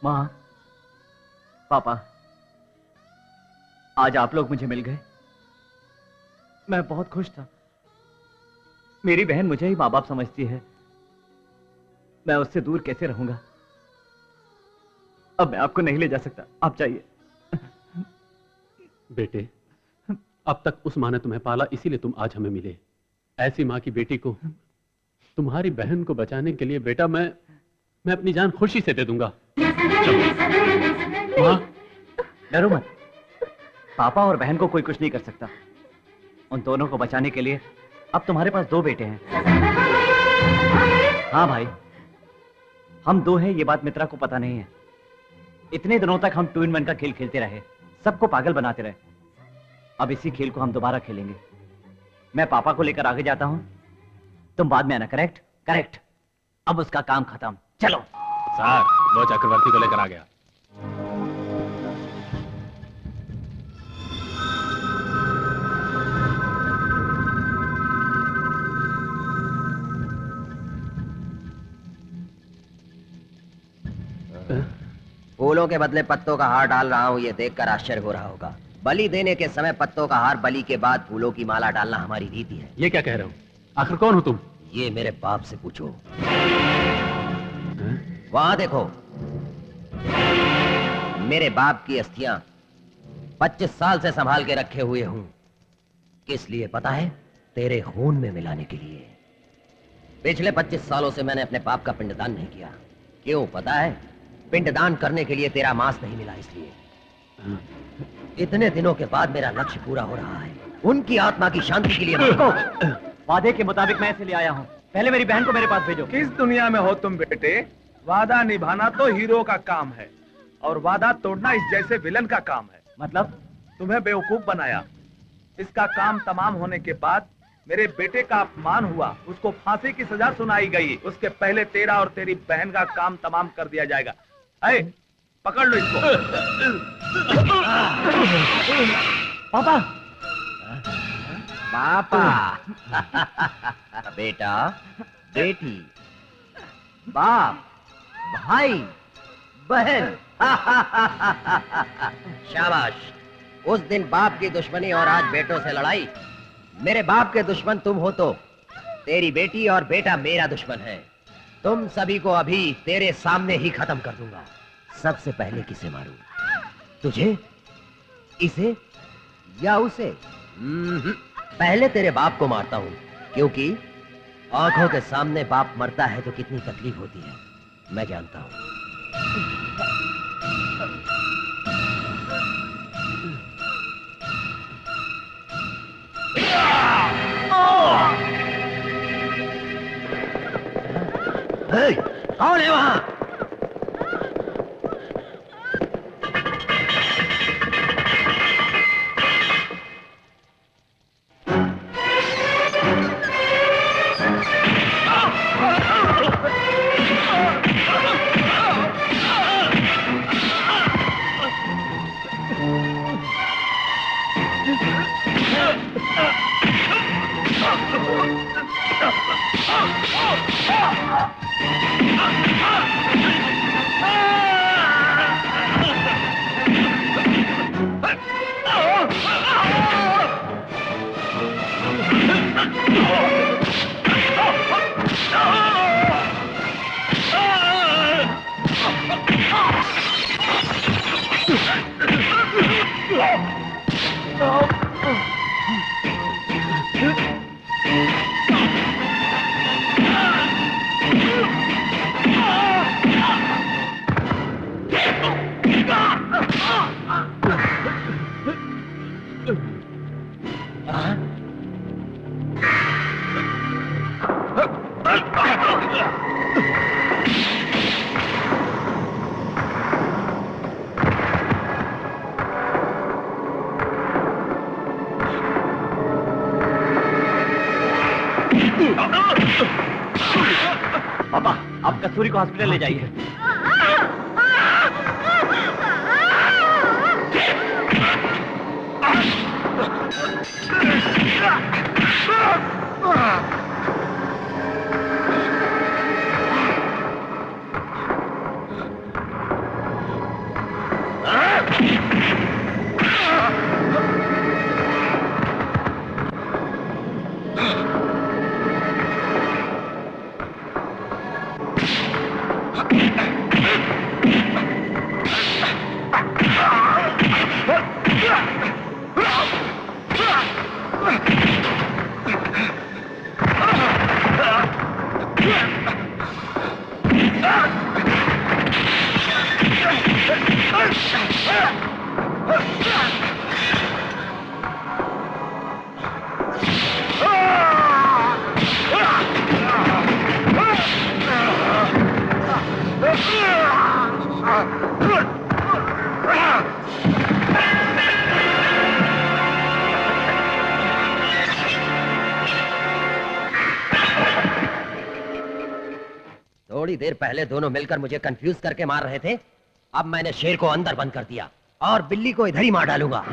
माँ, पापा, आज आप लोग मुझे मिल गए। मैं बहुत खुश था। मेरी बहन मुझे ही माँ बाप समझती है, मैं उससे दूर कैसे रहूंगा। अब मैं आपको नहीं ले जा सकता, आप जाइए। बेटे, अब तक उस माँ ने तुम्हें पाला, इसीलिए तुम आज हमें मिले। ऐसी माँ की बेटी को, तुम्हारी बहन को बचाने के लिए बेटा मैं अपनी जान खुशी से दे दूंगा। माँ, डरो मत। पापा और बहन को कोई कुछ नहीं कर सकता। उन दोनों को बचाने के लिए अब तुम्हारे पास 2 बेटे हैं। हाँ भाई, हम 2 हैं, ये बात मित्रा को पता नहीं है। इतने दिनों तक हम 2 in 1 का खेल खेलते रहे, सबको पागल बनाते रहे। अब इसी खेल को हम दोबारा खेलेंगे। मैं पापा को लेकर आगे जाता हूं, तुम बाद में आना। करेक्ट? करेक्ट। अब उसका काम खत्म, चलो। सर, वो चक्रवर्ती को लेकर आ गया। फूलों के बदले पत्तों का हार डाल रहा हूँ, ये देखकर आश्चर्य हो रहा होगा। बलि देने के समय पत्तों का हार, बलि के बाद फूलों की माला डालना हमारी रीति है। ये क्या कह रहे हो? आखिर कौन हो तुम? ये मेरे बाप से पूछो। वहां देखो, मेरे बाप की अस्थियां 25 साल से संभाल के रखे हुए हूं। किस लिए पता है? तेरे खून में मिलाने के लिए। पिछले 25 सालों से मैंने अपने बाप का पिंडदान नहीं किया। क्यों पता है? पिंडदान करने के लिए तेरा मांस नहीं मिला, इसलिए। इतने दिनों के बाद मेरा लक्ष्य पूरा हो रहा है। उनकी आत्मा की शांति के लिए वादे के मुताबिक मैं इसे ले आया हूँ। पहले मेरी बहन को मेरे पास भेजो। किस दुनिया में हो तुम बेटे? वादा निभाना तो हीरो का काम है और वादा तोड़ना इस जैसे विलन का काम है। मतलब? तुम्हें बेवकूफ बनाया। इसका काम तमाम होने के बाद मेरे बेटे का अपमान हुआ, उसको फांसी की सजा सुनाई गई। उसके पहले तेरा और तेरी बहन का काम तमाम कर दिया जाएगा। पकड़ लो इसको। पापा, पापा, बेटा, बेटी, बाप, भाई, बहन। शाबाश। उस दिन बाप की दुश्मनी और आज बेटों से लड़ाई। मेरे बाप के दुश्मन तुम हो तो तेरी बेटी और बेटा मेरा दुश्मन है। तुम सभी को अभी तेरे सामने ही खत्म कर दूंगा। सबसे पहले किसे मारूं? तुझे, इसे या उसे? पहले तेरे बाप को मारता हूं, क्योंकि आंखों के सामने बाप मरता है तो कितनी तकलीफ होती है मैं जानता हूं। कौन है वहां? को हॉस्पिटल ले जाइए। थोड़ी देर पहले दोनों मिलकर मुझे कंफ्यूज करके मार रहे थे, अब मैंने शेर को अंदर बंद कर दिया और बिल्ली को इधर ही मार डालूंगा।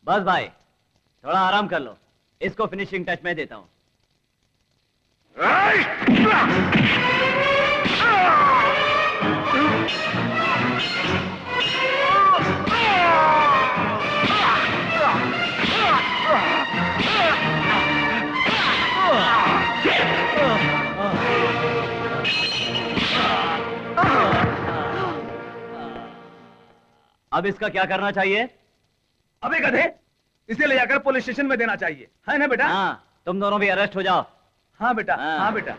बस भाई, थोड़ा आराम कर लो, इसको फिनिशिंग टच मैं देता हूं। अब इसका क्या करना चाहिए? अबे गधे, इसे ले जाकर पुलिस स्टेशन में देना चाहिए, है ना बेटा? हाँ, तुम दोनों भी अरेस्ट हो जाओ। हाँ बेटा, हाँ बेटा।